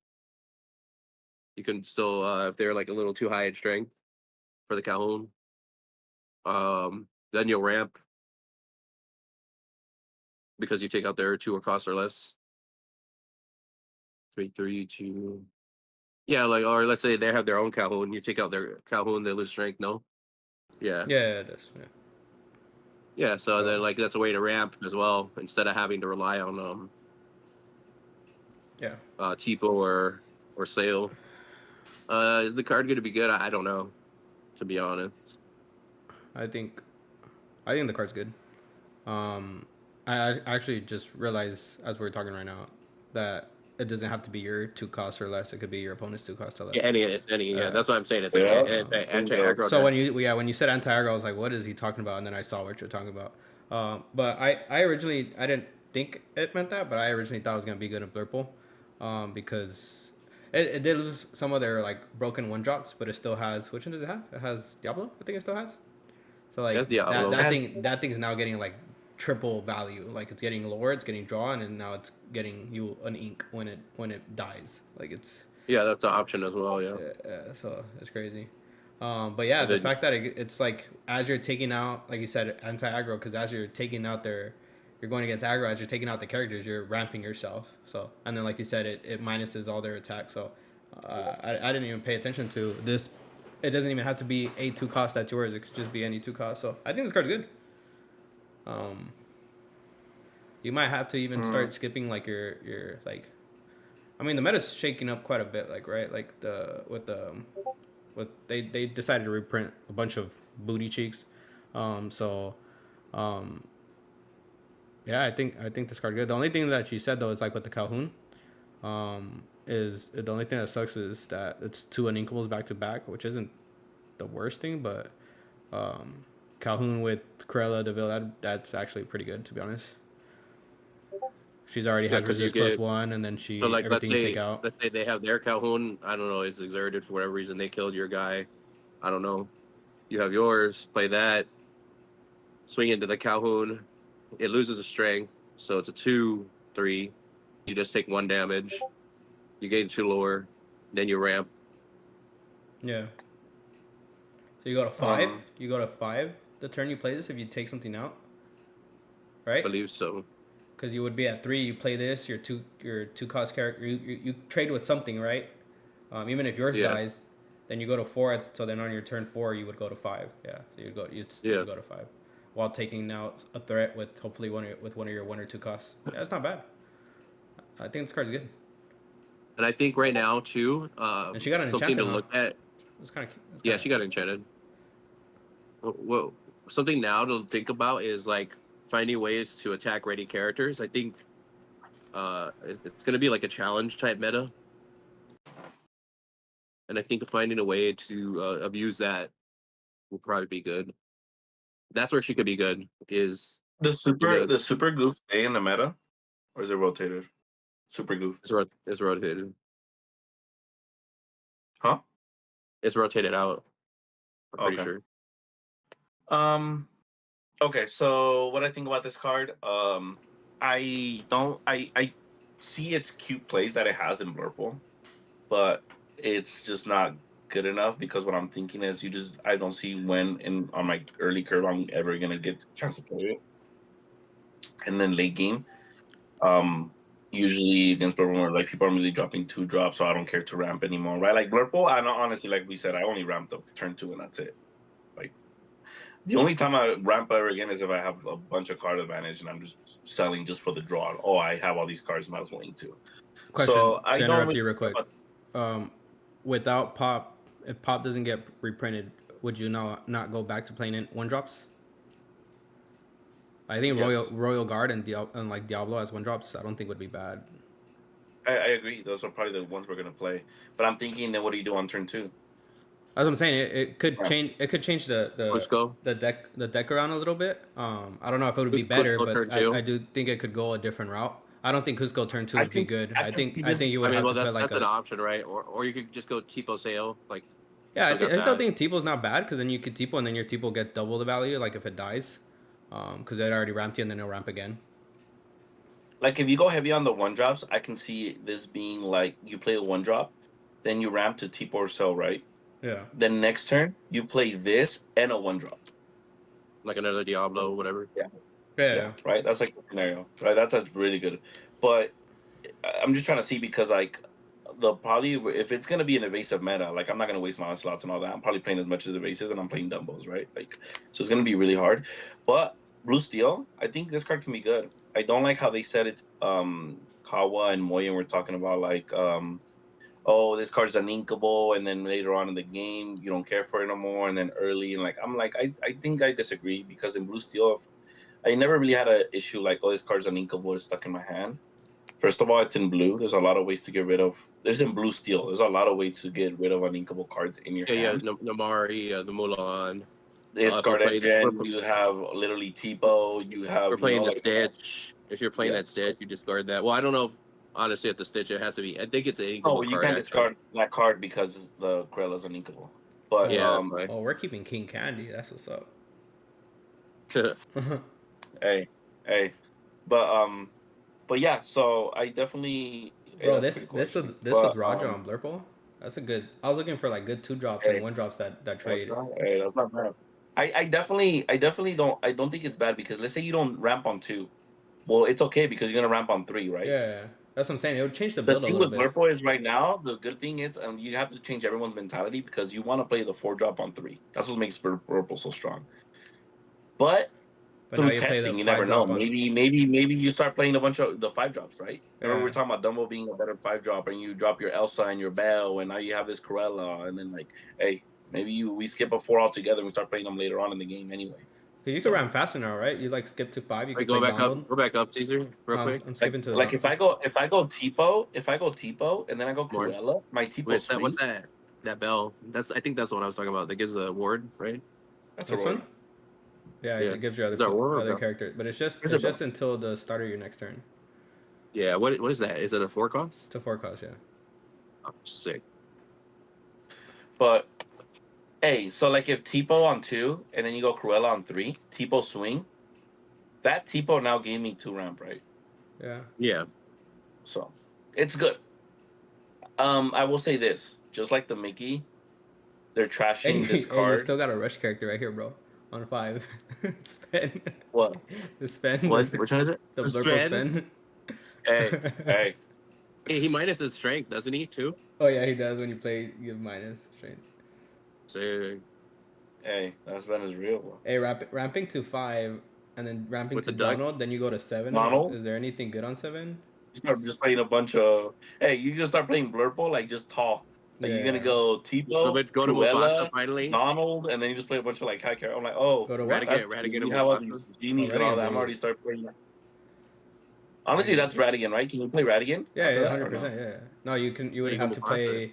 You can still, if they're like a little too high in strength for the Calhoun. Then you'll ramp because you take out their 2 or cost or less. 3, 3, 2. Yeah, like, or let's say they have their own Calhoun. You take out their Calhoun, they lose strength. No. Yeah. Yeah, it is. Yeah. Yeah. So then, like, that's a way to ramp as well instead of having to rely on Tipo or Sale. Is the card going to be good? I don't know, to be honest. I think the card's good. I actually just realized as we're talking right now that it doesn't have to be your 2 costs or less. It could be your opponent's 2 costs or less. Yeah, yeah. That's what I'm saying. It's anti-aggro. So when you said anti-aggro, I was like, what is he talking about? And then I saw what you're talking about. But I originally, I didn't think it meant that, but I originally thought it was gonna be good in Blurple, because it did lose some of their like broken 1-drops, but it still has, which one does it have? It has Diablo, I think it still has. So like that thing is now getting like triple value. Like it's getting lower, it's getting drawn, and now it's getting you an ink when it dies. Like it's that's an option as well. Yeah. So it's crazy. But yeah, the fact that it's like as you're taking out, like you said, anti-aggro, because as you're taking out you're going against aggro, as you're taking out the characters, you're ramping yourself. So, and then like you said, it minuses all their attacks. So I didn't even pay attention to this. It doesn't even have to be a 2 cost that's yours. It could just be any 2 cost. So I think this card's good. You might have to even start skipping like your like. I mean, the meta's shaking up quite a bit. Like right, like they decided to reprint a bunch of booty cheeks. Yeah, I think this card good. The only thing that you said though is like with the Calhoun. Is the only thing that sucks is that it's 2 uninkables back to back, which isn't the worst thing, but Calhoun with Corella Deville, that's actually pretty good, to be honest. She's already had resist +1, and then everything you take out. Let's say they have their Calhoun, I don't know, is exerted for whatever reason, they killed your guy. I don't know. You have yours, play that, swing into the Calhoun, it loses a strength, so it's a 2/3. You just take 1 damage. You gain 2 lore, then you ramp. Yeah. So you go to 5. You go to 5 the turn you play this if you take something out, right? I believe so. Because you would be at 3. You play this. Your two cost character. You trade with something, right? Even if yours dies, then you go to 4. So then on your turn 4, you would go to 5. Yeah. So you go to 5, while taking out a threat with hopefully one of your 1 or 2 costs. Yeah, that's not bad. I think this card's good. And I think right now too, and she got an something Enchanted, to look at. It's kind of yeah, she got Enchanted. Well, something now to think about is like finding ways to attack ready characters. I think it's going to be like a challenge type meta, and I think finding a way to abuse that will probably be good. That's where she could be good. Is the super goof stay in the meta, or is it rotated? Super goof. It's rotated. Huh? It's rotated out. I'm pretty sure. Okay, so what I think about this card, I see its cute plays that it has in Blurple, but it's just not good enough because what I'm thinking is I don't see when on my early curve I'm ever gonna get a chance to play it. And then late game, usually against Blurple, like people are really dropping 2 drops, so I don't care to ramp anymore, right? Like Blurple, I know honestly, like we said, I only ramped up turn 2 and that's it. Like the only time I ramp ever again is if I have a bunch of card advantage and I'm just selling just for the draw. Oh, I have all these cards, might as well to. Question. So I interrupt you real quick. Without Pop, if Pop doesn't get reprinted, would you not go back to playing in 1-drops? I think Yes, Royal Guard and like Diablo as 1-drops. I don't think would be bad. I agree. Those are probably the ones we're gonna play. But I'm thinking, then what do you do on turn two? As I'm saying, it could Right. change. It could change Cusco. the deck around a little bit. I don't know if it would be better, Cusco but turn I two. do think it could go a different route. I don't think Cusco turn two I would be can good. I can see I this. think you I would mean, have well, to put like that's an a option, right? Or you could just go cheapo sale. Like, you yeah. still got I still that. think Tipo not bad because then you could Tipo and then your Tipo get double the value like if it dies, because it already ramped you and then it'll ramp again. Like if you go heavy on the 1-drops, I can see this being like you play a 1-drop, then you ramp to T or Cell, right? Yeah. Then next turn you play this and a 1-drop. Like another Diablo, whatever. Yeah, yeah, Yeah. right. That's like the scenario, right? That's really good. But I'm just trying to see because like the probably if it's gonna be an evasive meta, like I'm not gonna waste my slots and all that. I'm probably playing as much as evasives and I'm playing Dumbos, right? Like so it's gonna be really hard. But Blue Steel, I think this card can be good. I don't like how they said it. Kawa and Moyen were talking about like oh, this card's uninkable, and then later on in the game you don't care for it no more, and then early and like I'm like I think I disagree because in Blue Steel, I never really had an issue like oh this card's uninkable, it's stuck in my hand. First of all, it's in blue. There's a lot of ways to get rid of. There's in blue steel. There's a lot of ways to get rid of uninkable cards in your Yeah, hand. Namari, the Mulan. This If we're card playing, engine, you have literally Tipo. You we're have playing the like Stitch. If you're playing that yes. Stitch, you discard that. Well, I don't know if honestly at the Stitch it has to be. I think it's an Oh, inkable you card can't actually. discard that card because the Corella's uninkable. But Yeah, that's why. Oh, we're keeping King Candy. That's what's up. hey, hey, but but yeah. So I definitely hey, Bro, that's a good question. this with But Raja on Blurple, that's a good. I was looking for like good 2-drops and hey, 1-drops that trade. that's not bad. I definitely don't think it's bad because let's say you don't ramp on two. Well, it's okay because you're gonna ramp on three, right? Yeah, that's what I'm saying. It would change the The build a thing little with bit. Blurple is right now, the good thing is, you have to change everyone's mentality because you want to play the 4-drop on three. That's what makes Blurple so strong. But But now through you play the testing, you never know. 5-drop on. Maybe you start playing a bunch of the 5-drops, right? Remember we Yeah, were talking about Dumbo being a better 5-drop, and you drop your Elsa and your Belle, and now you have this Corella, and then like, hey, maybe we skip a 4 altogether and we start playing them later on in the game anyway. you can So ramp faster now, right? You like skip to 5. You Wait, can play Donald. go back up, Caesar, real quick. I'm skipping to the like if I go Tipo and then I go More. Cruella, my Tipo Wait, what's swing. that? That bell. I think that's the one I was talking about. That gives a ward, right? That's a this one. roar. Yeah, Yeah. it gives you Is that a ward or a other bell? characters, but Here's a it's bell. just until the start of your next turn Yeah. What is that? Is it a 4 cost? to 4 cost. Yeah. Oh, sick. But hey, so like if Tipo on 2 and then you go Cruella on 3, Tipo swing. That Tipo now gave me 2 ramp, right? Yeah. Yeah. So it's good. I will say this, just like the Mickey, they're trashing this Hey, you card. still got a rush character right here, bro. On 5. Spin. What? The spin. What? The, Which one is it? the The blurple spin? spin. Hey. Hey, he minus his strength, doesn't he? Too. Oh yeah, he does when you play. You have minus strength. Sick. Hey, that spin is real, bro. Hey, ramping to 5, and then ramping With to the duck? Donald. Then you go to 7. Donald? Is there anything good on 7? You start just playing a bunch of. Hey, you just start playing Blurple like just tall. Like you're gonna Yeah. go Tipo, Go to Mufasa Cruella, finally. Donald, and then you just play a bunch of like high character. I'm like, oh, Go to what? Radigan, that's cool. Radigan and You have all Mufasa. these genies Oh, and all Radigan's that. I'm a- already start playing. Honestly, that's Radigan, right? Can you play Radigan? Yeah, after yeah, that or 100%. no? Yeah. No, you can. You would you have go to Mufasa. play. You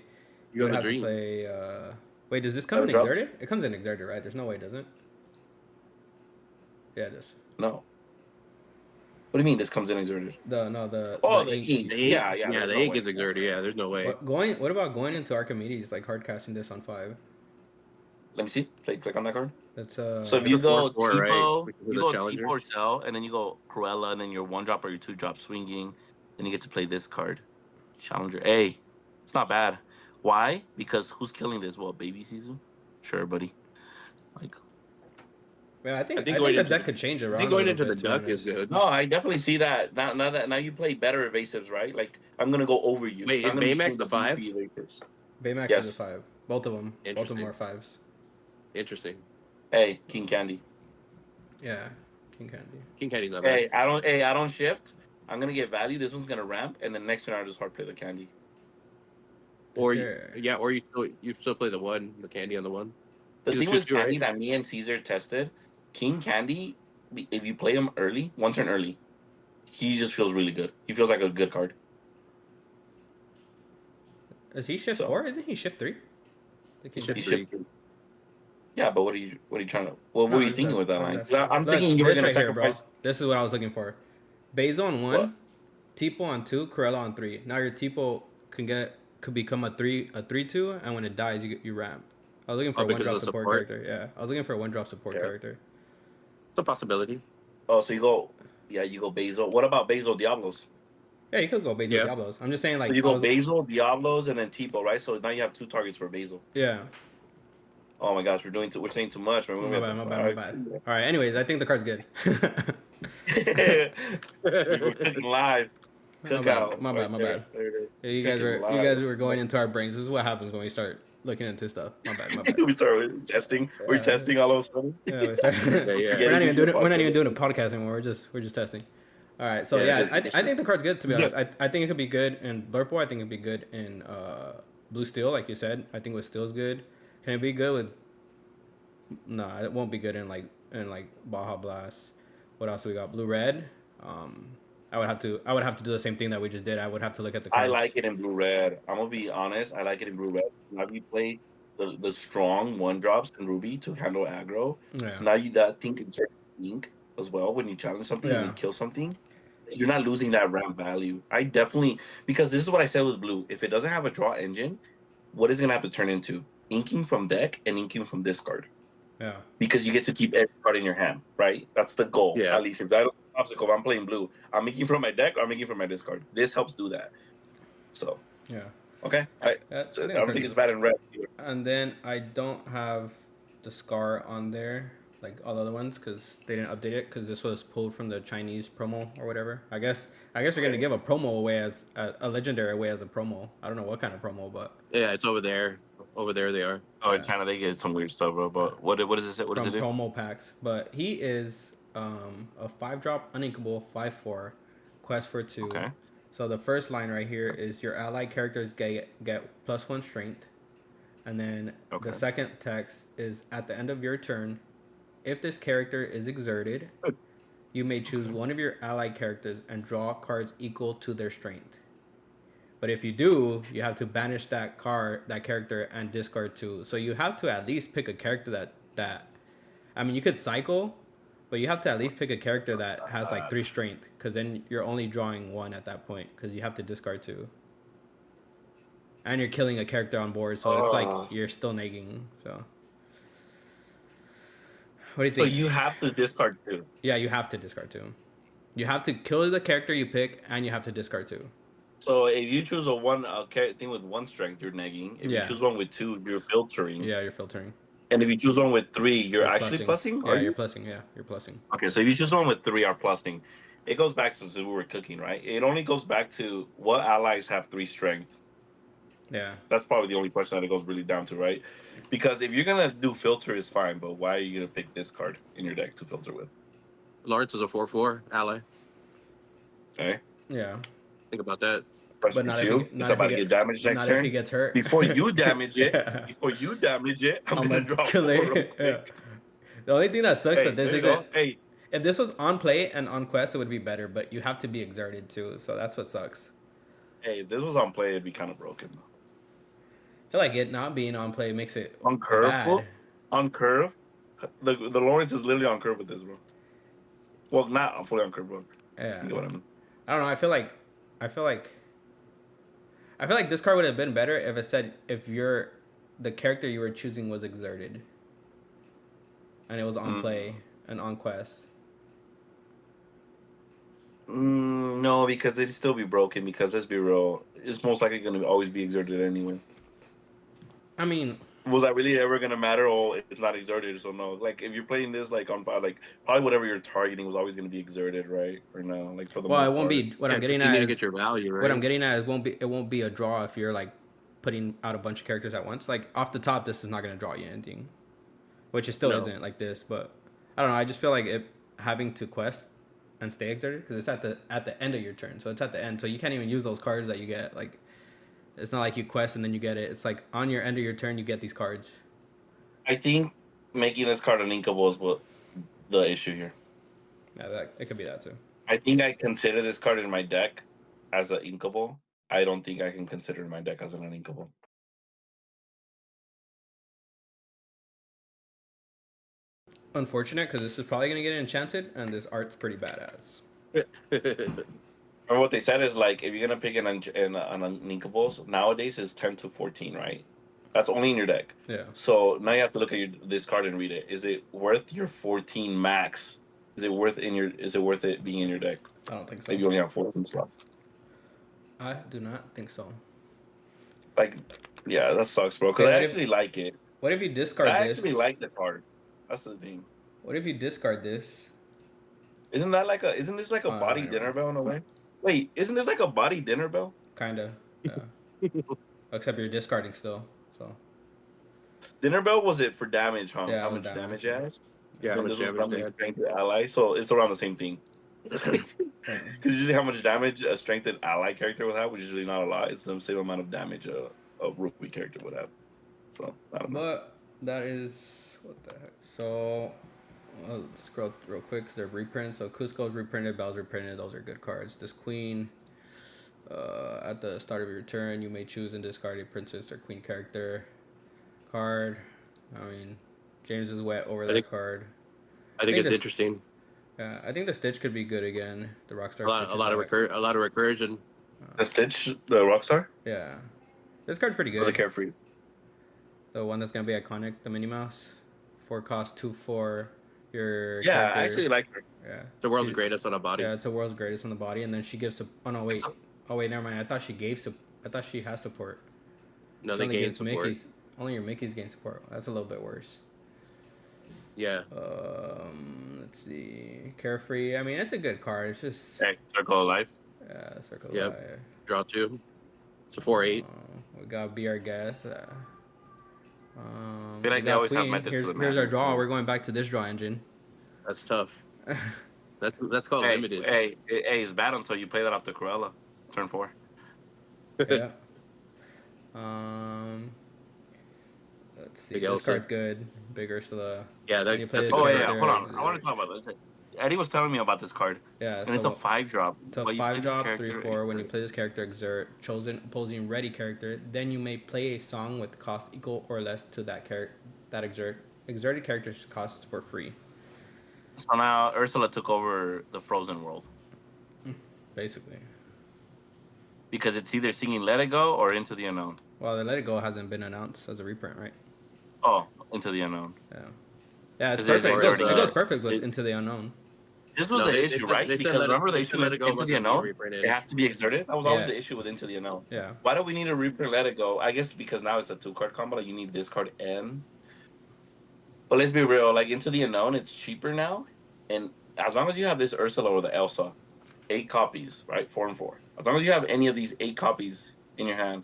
You go would the have to dream. play. Wait, does this come in 7 drops? exerted? It comes in exerted, right? There's no way, does it? Yeah, it does. No. What do you mean this comes in exerted? The The ink. ink. The Yeah, ink, yeah. There's the no ink way. is exerted. Yeah, there's no way. What about going into Archimedes, like hard casting this on 5? Let me see. Click on that card. That's So if It's you a go 4/4, right? Tipo, Because of you the go challenger. Tipo or Cell, and then you go Cruella, and then your 1-drop or your 2-drop swinging, then you get to play this card, Challenger. Hey, it's not bad. Why? Because who's killing this? Well, baby season. Sure, buddy. Like, Man, I think I think I going think into that could change I around think a going little into the bit. To be duck is honest. good. no, I definitely see that. Now you play better evasives, right? Like I'm gonna go over you. Wait, So is I'm gonna be Baymax playing the 5? goofy evasives. Baymax is a Yes. 5. Both of them. Both of them Interesting. are 5s. Interesting. Hey, King Candy. Yeah, King Candy. King Candy's not bad. Hey, I don't shift. I'm gonna get value. This one's gonna ramp, and then next turn I'll just hard play the Candy. Or Sure. or you still play the candy on the 1. The He's a thing two with two, Candy right? that me and Caesar tested, King Candy, if you play him early, one turn early, he just feels really good. He feels like a good card. Is he shift So 4? Isn't he shift 3? I think he's He's shift shift he 3. three. shifted. Yeah, but what are you trying to? What No, were you I'm just thinking with asking. that I'm just line? asking. I'm thinking Look, you were this gonna right here, bro. sacrifice This is what I was looking for. Basil on what? 1, Tipo on 2, Corella on 3. Now your Tipo could become a 3/2, and when it dies, you ramp. I was looking for Oh, a one because of drop the support support. character. Yeah, I was looking for a one drop support Yeah. character. It's a possibility. Oh, so you go, yeah, you go Basil. What about Basil Diablos? Yeah, you could go Basil Yeah. Diablos. I'm just saying, So like, you I go was. Basil Diablos and then Tipo, right? So now you have two targets for Basil. Yeah. Oh my gosh, we're saying too much. Man. We're My gonna bad, have my to bad, my fight. bad. All right. Anyways, I think the card's good. We're cooking live. My bad, Cookout my right bad, my there. bad. There it is. Yeah, Cooking you live. guys were going into our brains. This is what happens when we start looking into stuff. My bad, my bad. We start testing. We're Yeah, testing all of a sudden. yeah. We start. Yeah, yeah. We're Forgetting not this even is a doing it. We're not even podcast. doing a podcast anymore. We're just testing. All right. So Yeah, yeah, just I think the card's good. To be it's honest, good. I think it could be good in Blurple. I think it'd be good in Blue Steel, like you said. I think with Steel's good. Can it be good with? No, it won't be good in Baja Blast. What else do we got? Blue Red. Um, I would have to do the same thing that we just did. I would have to look at the I cards. like it in blue red. I'm gonna be honest. I like it in blue red. Now you play the strong one drops in Ruby to handle aggro. Yeah. Now you that thing can turn ink as well when you challenge something and Yeah. then kill something. You're not losing that ramp value. I definitely because this is what I said with blue. If it doesn't have a draw engine, what is it gonna have to turn into? Inking from deck and inking from discard. Yeah. Because you get to keep every card in your hand, right? That's the goal. Yeah. At least if I don't obstacle, if I'm playing blue, I'm making from my deck or I'm making from my discard. This helps do that. So Yeah. okay, I I I think the don't card's think it's good. bad in red either. And then I don't have the Scar on there like all the other ones because they didn't update it because this was pulled from the Chinese promo or whatever. I guess you're gonna give a promo away as a legendary away as a promo. I don't know what kind of promo, but Yeah, it's over there. Over there they are. Oh, in China they get some weird stuff, bro. But what is it? What does it from do? promo packs. But he is a 5-drop uninkable 5/4 quest for 2. Okay. So the first line right here is your allied characters get +1 strength. And then the Okay. second text is at the end of your turn, if this character is exerted, you may choose one of your allied characters and draw cards equal to their strength. But if you do, you have to banish that character, and discard 2. So you have to at least pick a character that I mean, you could cycle, but you have to at least pick a character that has like 3 strength, because then you're only drawing 1 at that point, because you have to discard 2. And you're killing a character on board, so it's like you're still negging. So, what do you So think? you have to discard two. Yeah, you have to discard 2. You have to kill the character you pick, and you have to discard 2. So if you choose a one thing with one strength, you're negging. If you Yeah. choose one with 2, you're filtering. Yeah, you're filtering. And if you choose one with 3, you're You're actually plussing. Yeah, Are you're you? plussing. Yeah, you're plussing. Okay, so if you choose one with 3, are plussing. It goes back to we were cooking, right? It only goes back to what allies have 3 strength. Yeah. That's probably the only question that it goes really down to, right? Because if you're gonna do filter, is fine, but why are you gonna pick this card in your deck to filter with? Lawrence is a 4/4 ally. Okay, Yeah. Think about that. question But not if two. he, It's not if about he to get get damaged next not if turn. he gets hurt. Before you damage it, Yeah. I'm I'm gonna gonna draw kill 4 real it. Yeah. quick. The only thing that sucks Hey, that this there you isn't. go. Hey, If this was on play and on quest, it would be better. But you have to be exerted too, so that's what sucks. if this was on play, it'd be kind of broken. I feel like it not being on play makes it On curve, bad. on curve, the Lawrence is literally on curve with this, bro. Well, not fully on curve, bro. Yeah. You know what I mean? I don't know. I feel like this card would have been better if it said if the character you were choosing was exerted, and it was on play and on quest. No, because it'd still be broken. Because let's be real, it's most likely going to always be exerted anyway. I mean, Was that really ever going to matter? Oh, it's not exerted, so no. Like if you're playing this like on fire, like probably whatever you're targeting was always going to be exerted, right? Or no, like for the well, most it won't part. be. What I'm Yeah, getting you at need to is get your value, right? what I'm getting at is it won't be a draw if you're like putting out a bunch of characters at once. Like off the top, this is not going to draw you anything, which it still No. isn't like this. But I don't know. I just feel like it having to quest and stay exerted because it's at the end of your turn, so it's at the end, so you can't even use those cards that you get. Like it's not like you quest and then you get it. It's like on your end of your turn you get these cards. I think making this card an inkable is what the issue here. Yeah, that it could be that too. I think I consider this card in my deck as an inkable. I don't think I can consider my deck as an uninkable. Unfortunate, because this is probably gonna get enchanted, and this art's pretty badass. Or what they said is like if you're gonna pick an uninkables nowadays is 10 to 14, right? That's only in your deck. Yeah. So now you have to look at this card and read it. Is it worth your 14 max? Is it worth it being in your deck? I don't think so. If you only have 14 slots. I do not think so. Like, yeah, that sucks, bro. Because I actually like it. What if you discard this? I actually like the card. That's the thing. What if you discard this? Isn't this like a body dinner bell in a way? Wait, isn't this like a body dinner bell? Kinda. Yeah. Except you're discarding still. So. Dinner bell was it for damage, huh? Yeah, how much damage it has? Yeah, and this was something strength to ally, so it's around the same thing. Because usually, how much damage a strengthened ally character would have, which is usually not a lot. It's the same amount of damage a rookie character would have. So I don't know. But that is what the heck. So I'll scroll real quick because they're reprints. So Cusco's reprinted, Bell's reprinted. Those are good cards. This Queen. At the start of your turn, you may choose and discard a princess or queen character card. I mean, James is wet over that card. I think it's interesting. Yeah, I think the Stitch could be good again. The Rockstar. A lot of recursion. The Stitch, the Rockstar. Yeah, this card's pretty good. Or the Carefree. The one that's gonna be iconic, the Minnie Mouse. 4 cost 2/4. Your yeah, character. I actually like her. Yeah, the world's greatest on the body. Yeah, it's the world's greatest on the body, and then she gives. Oh no, wait. Oh wait, never mind. I thought she has support. No, they gain support. Mickey's, only your Mickey's gain support. That's a little bit worse. Yeah. Let's see. Carefree. I mean, it's a good card. It's just. Hey, Circle of Life. Yeah, Circle of Life. Draw 2. It's a 4/8. We got Be Our Guest. I feel like they always have methods to the Here's our draw. We're going back to this draw engine. That's tough. That's called limited. Hey, it's bad until you play that off the Cruella. Turn 4. Yeah. Let's see. This card's good. Big Ursula. Yeah, hold on. I want to talk about this. Eddie was telling me about this card. Yeah, and it's a 5-drop. It's a 5-drop, 3/4. When you play this character, exert chosen opposing ready character, then you may play a song with cost equal or less to that exerted character's cost for free. So now Ursula took over the Frozen world. Basically. Because it's either singing Let It Go or Into the Unknown. Well, the Let It Go hasn't been announced as a reprint, right? Oh, Into the Unknown. Yeah. Yeah, it's perfect. It goes perfect with Into the Unknown. This was the issue, right? Because remember the issue with Into the Unknown? It has to be exerted. That was always the issue with Into the Unknown. Yeah. Why do we need to reprint Let It Go? I guess because now it's a 2-card combo. Like you need this card and... But let's be real. Like Into the Unknown, it's cheaper now. And as long as you have this Ursula or the Elsa, 8 copies, right? 4 and 4. As long as you have any of these 8 copies in your hand,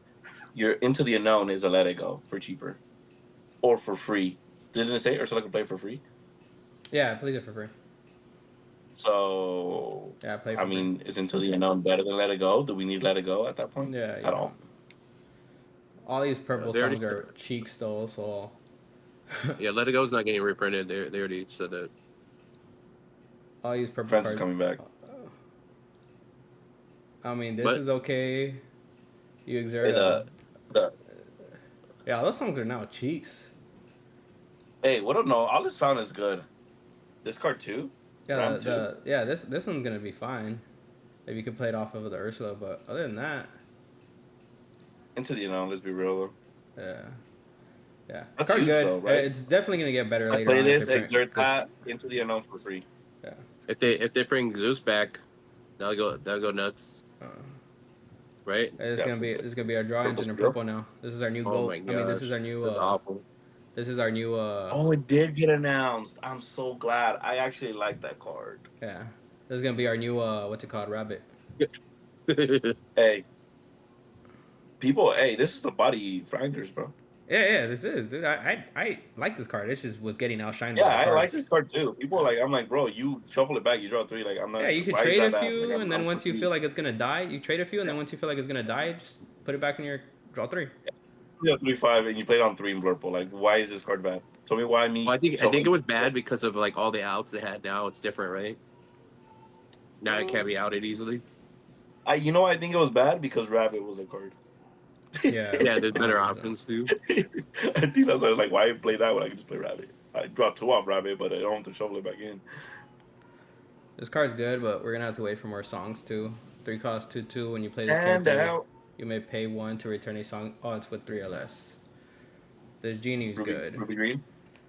your Into the Unknown is a Let It Go for cheaper. Or for free. Didn't it say Ursula could play for free? Yeah, it plays it for free. So, yeah, I mean, is Into the Unknown better than Let It Go? Do we need Let It Go at that point? Yeah. At all? All these purple songs are cheeks, though, so... Yeah, Let It Go's not getting reprinted. They already said that. All these purple Friends is coming back. I mean, this is okay. You exert yeah, those songs are now cheeks. Hey, what no? All this found is good. This card too? Yeah, this one's gonna be fine. If you can play it off of the Ursula, but other than that. Into the Unknown, let's be real though. Yeah. Yeah. That's huge, good. though, right? It's definitely gonna get better later play on. This, exert that, Into the Unknown for free. Yeah. If they bring Zeus back, that'll go nuts. Right? This is gonna be our draw engine in purple now. This is our new goal. I mean, this is our new. That's awful. This is our new. Oh, it did get announced. I'm so glad. I actually like that card. Yeah, this is gonna be our new. What's it called? Rabbit. Hey. People, this is the body finders, bro. Yeah, this is, dude. I like this card. This just was getting outshined. Yeah, I like this card too. People are like, I'm like, bro, you shuffle it back, you draw 3. Like, I'm not. Yeah, you could trade a few, and then once you feel like it's gonna die, you trade a few, and then once you feel like it's gonna die, just put it back in your draw 3. Yeah, 3/5, and you play it on 3 in Blurple. Like, why is this card bad? Tell me why me. Well, I think it shuffling- was bad because of like all the outs they had. Now it's different, right? Now it can't be outed easily. You know, I think it was bad because Rabbit was a card. Yeah. Yeah, there's better options too. I think that's why I was like, why play that when I can just play Rabbit? I draw 2 off Rabbit, but I don't have to shuffle it back in. This card's good, but we're gonna have to wait for more songs too. 3 cost 2/2. When you play this And character, out. you may pay 1 to return a song. Oh, it's with 3 or less. This genie's good. Ruby Green,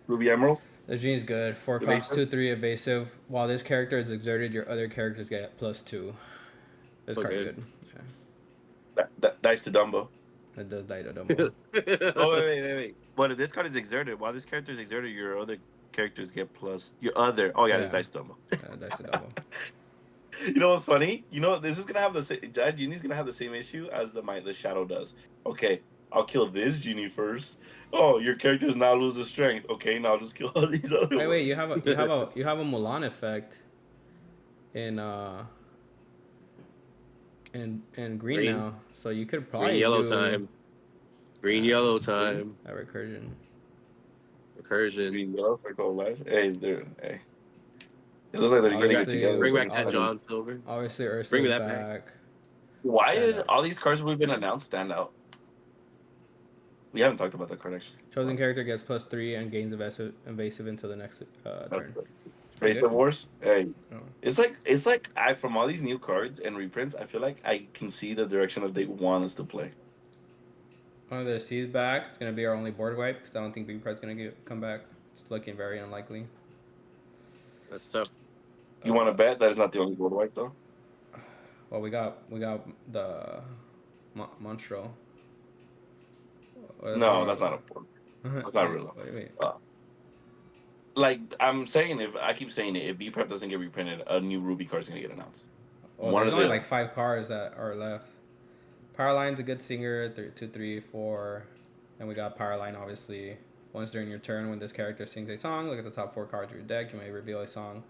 Ruby Emerald. This genie's good. 4 cost 2/3 evasive. While this character is exerted, your other characters get +2. This card's good. Yeah. Dice to Dumbo. It does die to Dumbo. Oh wait. But if this card is exerted, while this character is exerted, your other characters get plus. Your other. Oh yeah, this dice to Dumbo. Dice to Dumbo. You know what's funny? You know this is gonna have the same. That genie's gonna have the same issue as the shadow does. Okay, I'll kill this genie first. Oh, your characters now lose the strength. Okay, now I'll just kill all these other. Wait, ones. you have a Mulan effect in green now, so you could probably Green yellow do time. Green yellow time. a recursion. Recursion. Green yellow for gold life. Hey, dude. Hey. It looks like they're getting it Obviously, together. Bring back that Obviously. John Silver. Obviously, Ursa's Bring me that back. Why Stand did out. all these cards we've been announced stand out? We haven't talked about that card actually. Chosen character gets +3 and gains invasive until the next turn. Race of Wars. Hey, Oh. it's like I from all these new cards and reprints, I feel like I can see the direction that they want us to play. One of the C's back. It's gonna be our only board wipe because I don't think B Pride's gonna come back. It's looking very unlikely. That's tough. You want to bet that it's not the only board wipe though? Well, we got the Monstro. No, that's not a board. That's not real. Wait. Like I'm saying, if I keep saying it, if B Prep doesn't get reprinted, a new Ruby card's gonna get announced. Well, One there's of only the- like 5 cards that are left. Powerline's a good singer. 2, 3, 4. And we got Powerline, obviously. Once during your turn, when this character sings a song, look at the top 4 cards of your deck. You may reveal a song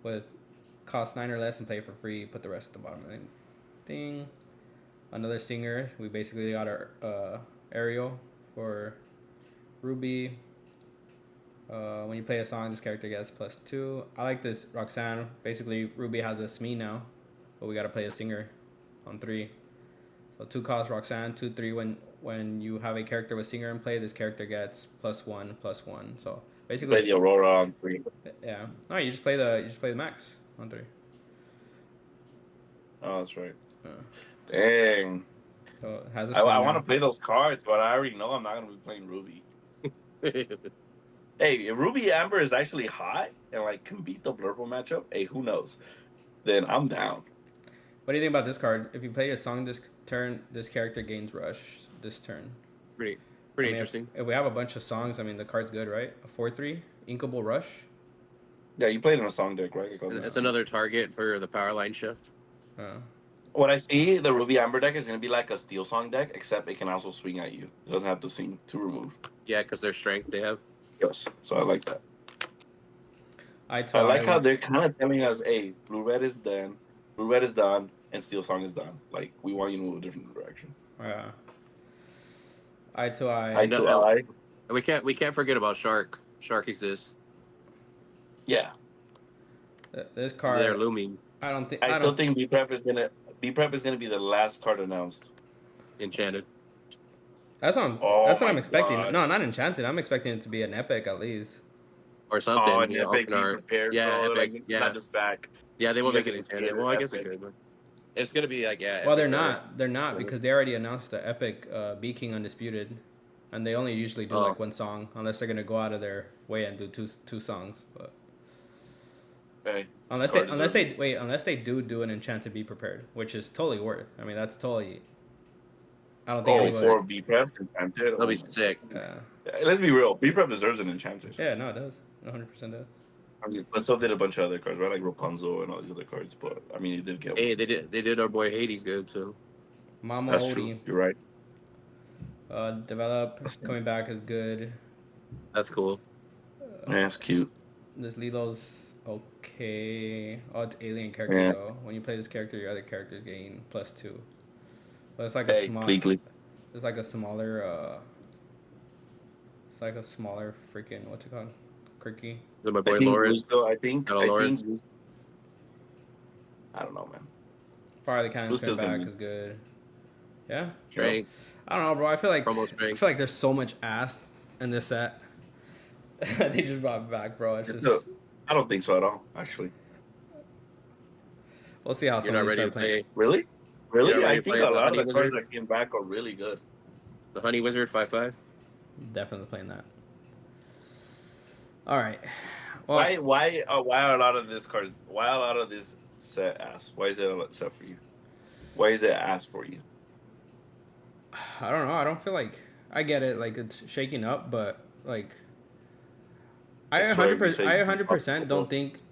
with cost 9 or less and play it for free. Put the rest at the bottom of the thing. Another singer. We basically got our Ariel for Ruby. When you play a song, this character gets +2. I like this Roxanne. Basically, Ruby has a Smee now, but we gotta play a singer on 3. So 2 cost Roxanne, 2, 3. When you have a character with singer in play, this character gets +1/+1. So basically, Play the Aurora on 3. yeah. No, you just play the max on 3. Oh, that's right. Yeah. Dang. So it has a I Smee want to now. play those cards, but I already know I'm not gonna be playing Ruby. Hey, if Ruby Amber is actually hot and like can beat the Blurple matchup, hey, who knows? Then I'm down. What do you think about this card? If you play a song this turn, this character gains rush this turn. Pretty I mean, interesting. If we have a bunch of songs, I mean, the card's good, right? A 4/3, Inkable Rush. Yeah, you played in a song deck, right? That's another target for the power line shift. What I see, the Ruby Amber deck is gonna be like a Steel Song deck, except it can also swing at you. It doesn't have to sing to remove. Yeah, because their strength they have. Yes, so I like that. I I like how they're kind of telling us, "Hey, Blue Red is done, Blue Red is done, and Steel Song is done. Like we want you to move a different direction." Yeah. Eye to eye. Eye to eye. We can't forget about Shark. Shark exists. Yeah, This card. They're looming. I don't think. I still think B Prep is gonna be the last card announced. Enchanted. That's what Oh I'm my expecting. God. No, not Enchanted. I'm expecting it to be an epic at least. Or something. Oh, and you know, Epic, be open art. prepared, Yeah, bro. Epic. Like, it's Yeah. not just back. Yeah, they won't You make it guys are Enchanted. scared, Well, I guess it Epic. could. But it's gonna be like Well, they're Epic, not. They're not because they already announced the epic B King Undisputed, and they only usually do Oh. like 1 song unless they're gonna go out of their way and do two songs. But Okay. unless Card they do an Enchanted Be Prepared, which is totally worth. I mean, that's totally. I don't think anybody. for B Prep Enchanted. That'll be sick. Let's be real. B Prep deserves an Enchanted. Yeah, no, it does. 100% does. I mean, but so did a bunch of other cards, right? Like Rapunzel and all these other cards. But I mean, he did get. Hey, they did our boy Hades good too. Mama That's Odie. true. You're right. Develop coming back is good. That's cool. Yeah, it's cute. This Lilo's okay. Oh, it's alien character Yeah. though. When you play this character, your other characters gain +2. But it's like Hey, a small. Bleakley. It's like a smaller It's like a smaller freaking what's it called? Quirky. Then my I boy think Lawrence. Gusto. Hello, I Lawrence. think. I don't know, man. Fire the Cannons coming Gusto's gonna back be. is good. Yeah. Strength. I don't know, bro. Promo I strength. feel like there's so much ass in this set. They just brought it back, bro. It's No, just I don't think so at all. Actually, we'll see how You're some not of these ready to start playing. play. really, You're not really, ready I to think play a the lot of Honey the cards Wizard. that came back are really good. The Honey Wizard 5/5. Definitely playing that. All right. Well, Why are a lot of this cards? Why a lot of this set ass? Why is it a set for you? Why is it ass for you? I don't know. I don't feel like I get it. Like it's shaking up, but like I swear, if you 100%. say I you 100%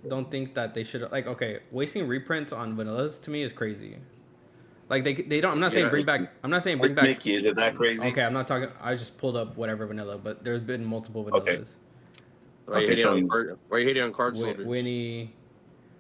don't think that they should like. Okay, wasting reprints on vanillas to me is crazy. Like they don't. I'm not saying Yeah, bring back. I'm not saying bring It's back. Mickey. Is it that crazy? Okay, I'm not talking. I just pulled up whatever vanilla, but there's been multiple Okay. vanillas. Why are you Okay, hating show on me. card? Why are you hating on card soldiers? Winnie,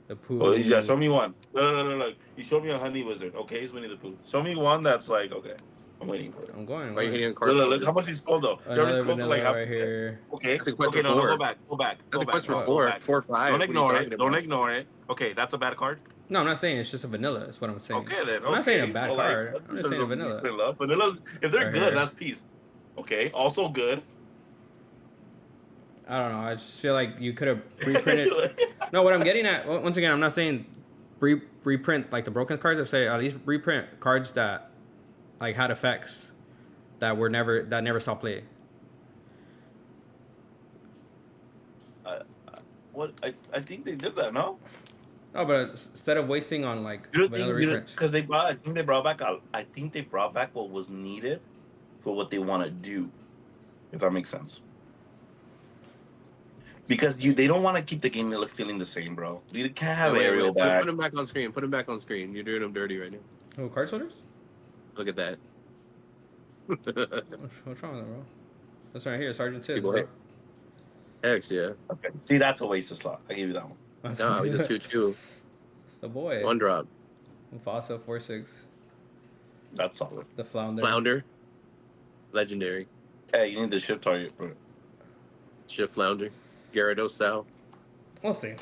the Oh, yeah, Pooh. show me one. No. You showed me a honey wizard. Okay, it's Winnie the Pooh. Show me one that's like okay. I'm waiting for it. I'm going. Why are you hating on card Look, soldiers? how much he scrolled though. You already Another scrolled to like vanilla half right a set. here. Okay. That's a quest Okay, for no, four. go back. That's a quest for No, four. go back. 4 or 5. Don't What are you ignore talking it. about? Don't ignore it. Okay, that's a bad card. No, I'm not saying it's just a vanilla. Is what I'm saying. Okay, then. I'm not saying a Okay, bad so like card. that I'm just saying a vanilla. Vanillas, if they're Right good, here. that's peace. Okay, also good. I don't know. I just feel like you could have reprinted. No, what I'm getting at, once again, I'm not saying reprint like the broken cards. I'm saying at least reprint cards that like had effects that never saw play. What I think they did that, no? Oh, but instead of wasting on like vanilla reprints. Because I think they brought back what was needed for what they want to do, if that makes sense. Because they don't want to keep the game feeling the same, bro. You can't have Ariel back. Put him back on screen. Put him back on screen. You're doing him dirty right now. Oh, card soldiers? Look at that. What's wrong with that, bro? That's right here, Sergeant Tibbs, People bro. X, yeah. Okay. See, that's a waste of slot. I give you that one. No, he's a 2/2. It's the boy. 1 drop. Mufasa 4/6. That's solid. The flounder. Flounder. Legendary. Hey, you need the shift target, bro. Shift Flounder. Gyarados style. We'll see.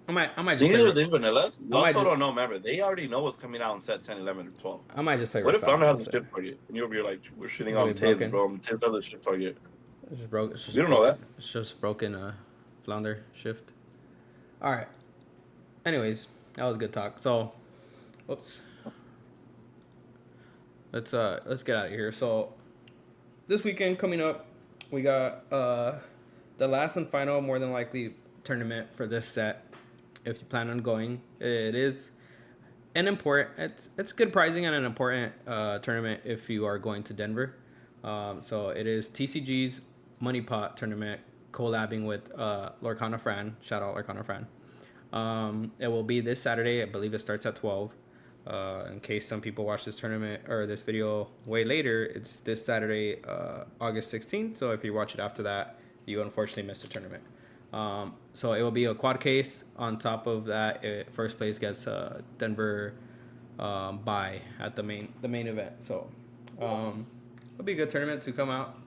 I might just These play. are these vanillas. might Also, just- don't know. Remember, they already know what's coming out in set 10, 11, or 12. I might just play. What if Red Flounder has Falcon a shift target? And you'll be like, we're shitting It'll on be Tibbs, broken. bro. Tibbs has a shift target. It's just broke. It's just You don't know that. It's just broken. Flounder shift. All right. Anyways, that was good talk. So, whoops. Let's get out of here. So, this weekend coming up, we got the last and final, more than likely, tournament for this set. If you plan on going, it is an important. It's good pricing and an important tournament if you are going to Denver. So it is TCG's Money Pot tournament, collabing with Lorcana Fran. Shout out Lorcana Fran. It will be this Saturday. I believe it starts at 12. In case some people watch this tournament or this video way later, it's this Saturday, August 16th. So if you watch it after that, you unfortunately missed the tournament. So it will be a quad case. On top of that, first place gets Denver bye at the main event. So it'll be a good tournament to come out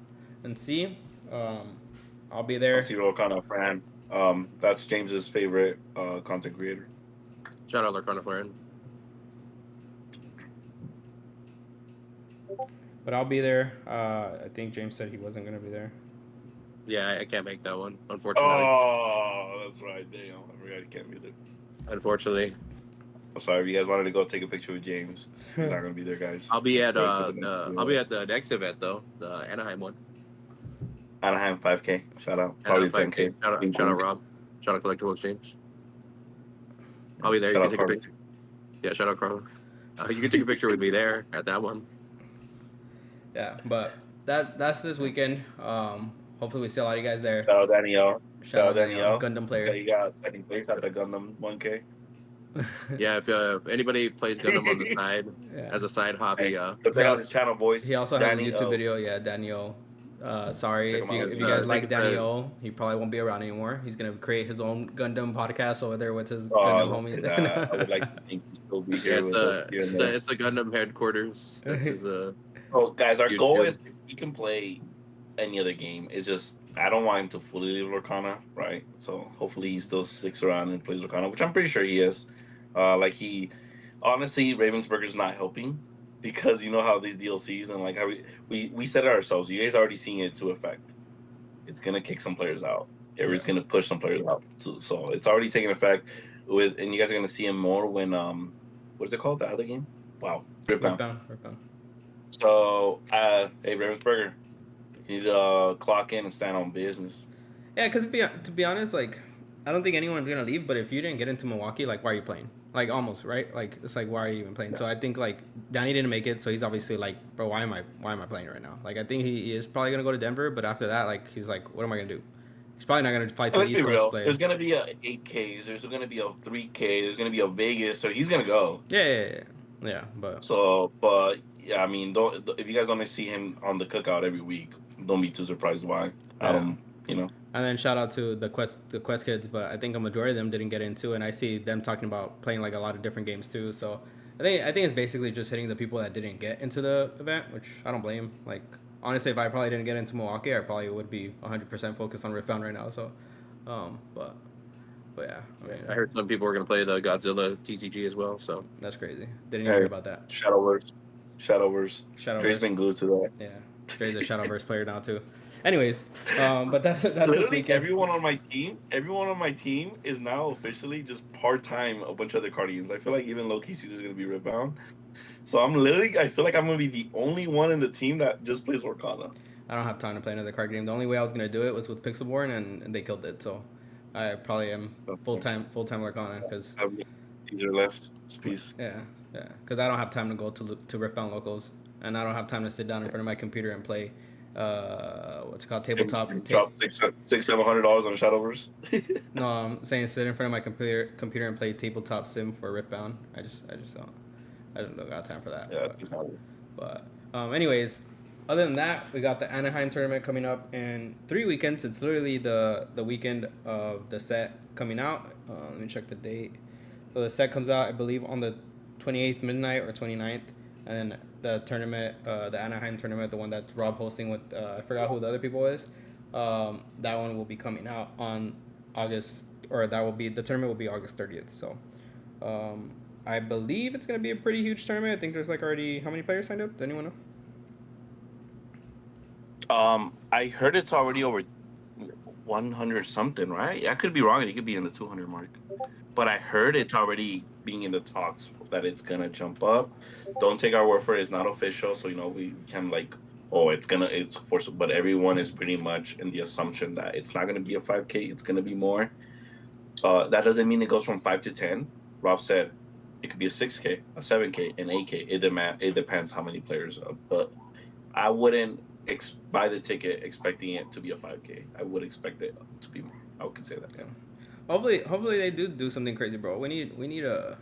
and see. I'll be there. See Lorcana Fran. That's James's favorite content creator. Shout out Lorcana Fran. But I'll be there. I think James said he wasn't gonna be there. Yeah, I can't make that one, unfortunately. Oh, that's right. Damn, I forgot he can't be there. Unfortunately. I'm sorry if you guys wanted to go take a picture with James. He's not gonna be there, guys. I'll be at I'll the next event though, the Anaheim one. Anaheim 5K. Shout out. Probably 10K. Shout out Rob. Shout out Collectible Exchange. I'll be there. Shout You out can take a Carlos. picture. Yeah, shout out Carlos. You can take a picture with me there at that one. Yeah, but that's this weekend. Hopefully we see a lot of you guys there. Shout out Danielle. Shout out Danielle, Gundam player. Yeah, you got second place at the Gundam 1K. Yeah, if anybody plays Gundam on the side Yeah. as a side hobby, Check out his channel, boys. He also has a Danny YouTube O. video. Yeah, Daniel. Sorry Check if him you, out. if you guys I like think it's Daniel, he probably won't be around anymore. He's gonna create his own Gundam podcast over there with his Oh, Gundam don't homie. say that. I would like to think he'll still be yeah, here with us here and there. it's a Gundam headquarters. This is Oh, guys, our YouTube. goal is if we can play any other game. It's just I don't want him to fully leave Lorcana, right? So hopefully he still sticks around and plays Lorcana, which I'm pretty sure he is. Like he, honestly, Ravensburger's not helping because you know how these DLCs and like how we said it ourselves. You guys already seeing it to effect. It's gonna kick some players out. Yeah. It's gonna push some players out. So it's already taking effect with, and you guys are gonna see him more when what is it called? The other game? Wow, Ripbound. Ripbound. So hey Ravensburger, you need to clock in and stand on business. Yeah, because to be honest, like, I don't think anyone's gonna leave. But if you didn't get into Milwaukee, like, why are you playing? Like, almost right. Like, it's like, why are you even playing? Yeah. So I think like Danny didn't make it, so he's obviously like, bro, why am I playing right now? Like, I think he is probably gonna go to Denver, but after that, like, he's like, what am I gonna do? He's probably not gonna fly to And the let's East be Coast to real. play. There's gonna be a 8Ks. There's gonna be a 3K. There's gonna be a Vegas. So he's gonna go. Yeah. But So, but yeah, I mean, don't if you guys only see him on the cookout every week, don't be too surprised why. I yeah. don't, you know. And then shout out to the Quest kids, but I think a majority of them didn't get into, and I see them talking about playing like a lot of different games too. So I think it's basically just hitting the people that didn't get into the event, which I don't blame. Like, honestly, if I probably didn't get into Milwaukee, I probably would be 100% focused on Riftbound right now. So, but yeah, I mean, I heard some people were going to play the Godzilla TCG as well. So that's crazy. Didn't even hear about that. Shadowverse. Dre's Shadowverse. been glued to that. Yeah, Dre's a Shadowverse player now too. Anyways, but that's this Literally weekend. everyone on my team is now officially just part-time a bunch of other Cardians. I feel like even low-key Caesar's gonna be Ripbound. So I feel like I'm gonna be the only one in the team that just plays Lorcana. I don't have time to play another card game. The only way I was gonna do it was with Pixelborn, and they killed it. So I probably am full time Lorcana because How many Caesar left? Peace. yeah, because I don't have time to go to Riftbound locals, and I don't have time to sit down in front of my computer and play what's it called tabletop. Drop $600-700 on Shadowverse. No, I'm saying sit in front of my computer and play tabletop sim for Riftbound. I just don't. I don't got time for that. Yeah, But anyways, other than that, we got the Anaheim tournament coming up in 3 weekends. It's literally the weekend of the set coming out. Let me check the date. So the set comes out, I believe, on the 28th midnight or 29th, and then the tournament, the Anaheim tournament, the one that Rob hosting with, I forgot who the other people is. That one will be coming out on August, or the tournament will be August 30th. So, I believe it's gonna be a pretty huge tournament. I think there's like already how many players signed up? Does anyone know? I heard it's already over 100 something, right? I could be wrong. It could be in the 200 mark. But I heard it's already being in the talks that it's gonna jump up. Don't take our word for it. It's not official, so we can like, oh, it's forced. But everyone is pretty much in the assumption that it's not gonna be a 5K. It's gonna be more. That doesn't mean it goes from 5 to 10. Rob said it could be a 6K, a 7K, an 8K. It depends how many players. But I wouldn't buy the ticket expecting it to be a 5K. I would expect it to be more. I would consider that. Yeah. Hopefully they do something crazy, bro. We need a.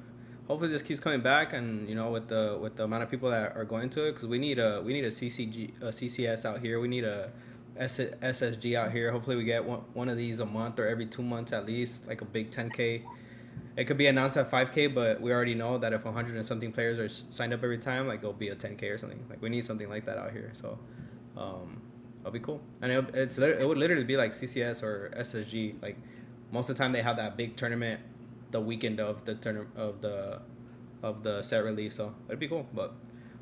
Hopefully this keeps coming back, and with the amount of people that are going to it, because we need a CCS out here. We need a SSG out here. Hopefully we get one of these a month or every 2 months at least, like a big 10K. It could be announced at 5K, but we already know that if 100 and something players are signed up every time, like it'll be a 10K or something. Like we need something like that out here. So, it'll be cool. And it would literally be like CCS or SSG. Like most of the time they have that big tournament the weekend of the set release. So it'd be cool. But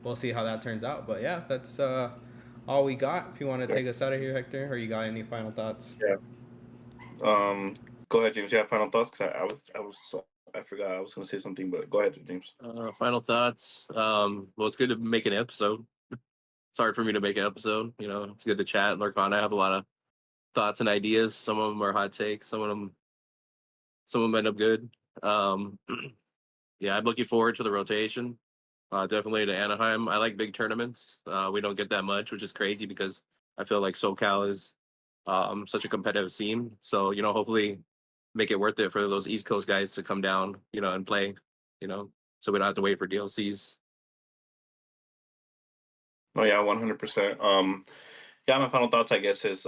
we'll see how that turns out. But yeah, that's all we got. If you want to take us out of here, Hector, or you got any final thoughts? Yeah. Go ahead, James. You have final thoughts? Cause I forgot I was gonna say something, but go ahead, James. Final thoughts. Well, it's good to make an episode. It's hard for me to make an episode. It's good to chat. Lorcana, I have a lot of thoughts and ideas. Some of them are hot takes. Some of them end up good. Yeah, I'm looking forward to the rotation. Definitely to Anaheim. I like big tournaments. We don't get that much, which is crazy because I feel like SoCal is such a competitive scene. So hopefully make it worth it for those East Coast guys to come down, and play, so we don't have to wait for DLCs. Oh yeah, 100%. Yeah, my final thoughts, I guess, is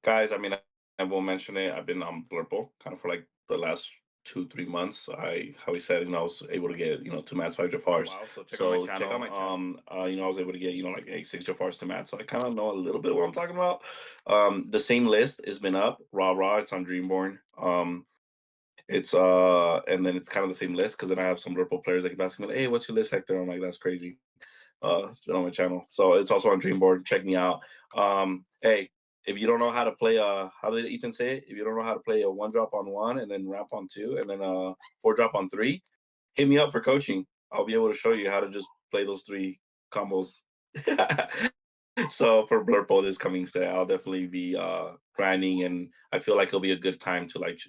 guys. I mean, I will mention it. I've been on Blurple kind of for like the last 2 3 months. How he said, I was able to get 2 mats, 5 Jafars. Wow. So Check out my channel. I was able to get like 6 Jafars to mats. So I kind of know a little bit what I'm talking about. The same list has been up. Raw. It's on Dreamborn. It's and then it's kind of the same list because then I have some Liverpool players that keep asking me, "Hey, what's your list, Hector?" I'm like, "That's crazy." It's been on my channel, so it's also on Dreamboard. Check me out. Hey, if you don't know how to play, how did Ethan say it? If you don't know how to play a 1 drop on 1 and then ramp on 2 and then 4 drop on 3, hit me up for coaching. I'll be able to show you how to just play those 3 combos. So for Blurple this coming set, I'll definitely be grinding, and I feel like it'll be a good time to like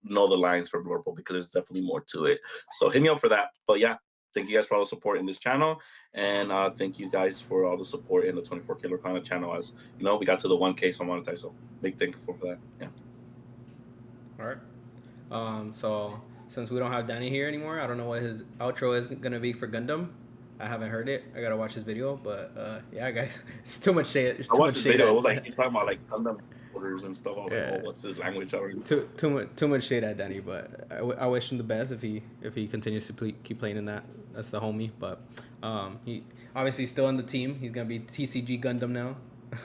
know the lines for Blurple because there's definitely more to it. So hit me up for that. But yeah, thank you guys for all the support in this channel, and thank you guys for all the support in the 24K Lorcana channel. As we got to the 1K, so monetized. So big thank you for that. Yeah. All right. So since we don't have Danny here anymore, I don't know what his outro is gonna be for Gundam. I haven't heard it. I gotta watch his video, but yeah, guys, it's too much shade. There's I too watched much this shade. video. It was like he's talking about like Gundam orders and stuff. I was like, Yeah. oh, what's this language? I don't even... Too much shade at Danny, but I wish him the best if he continues to keep playing in that. That's the homie. But he obviously still on the team. He's gonna be TCG Gundam now.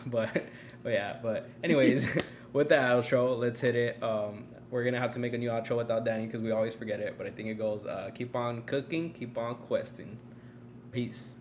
but yeah. But anyways, with the outro, let's hit it. We're gonna have to make a new outro without Danny because we always forget it. But I think it goes: keep on cooking, keep on questing. Peace.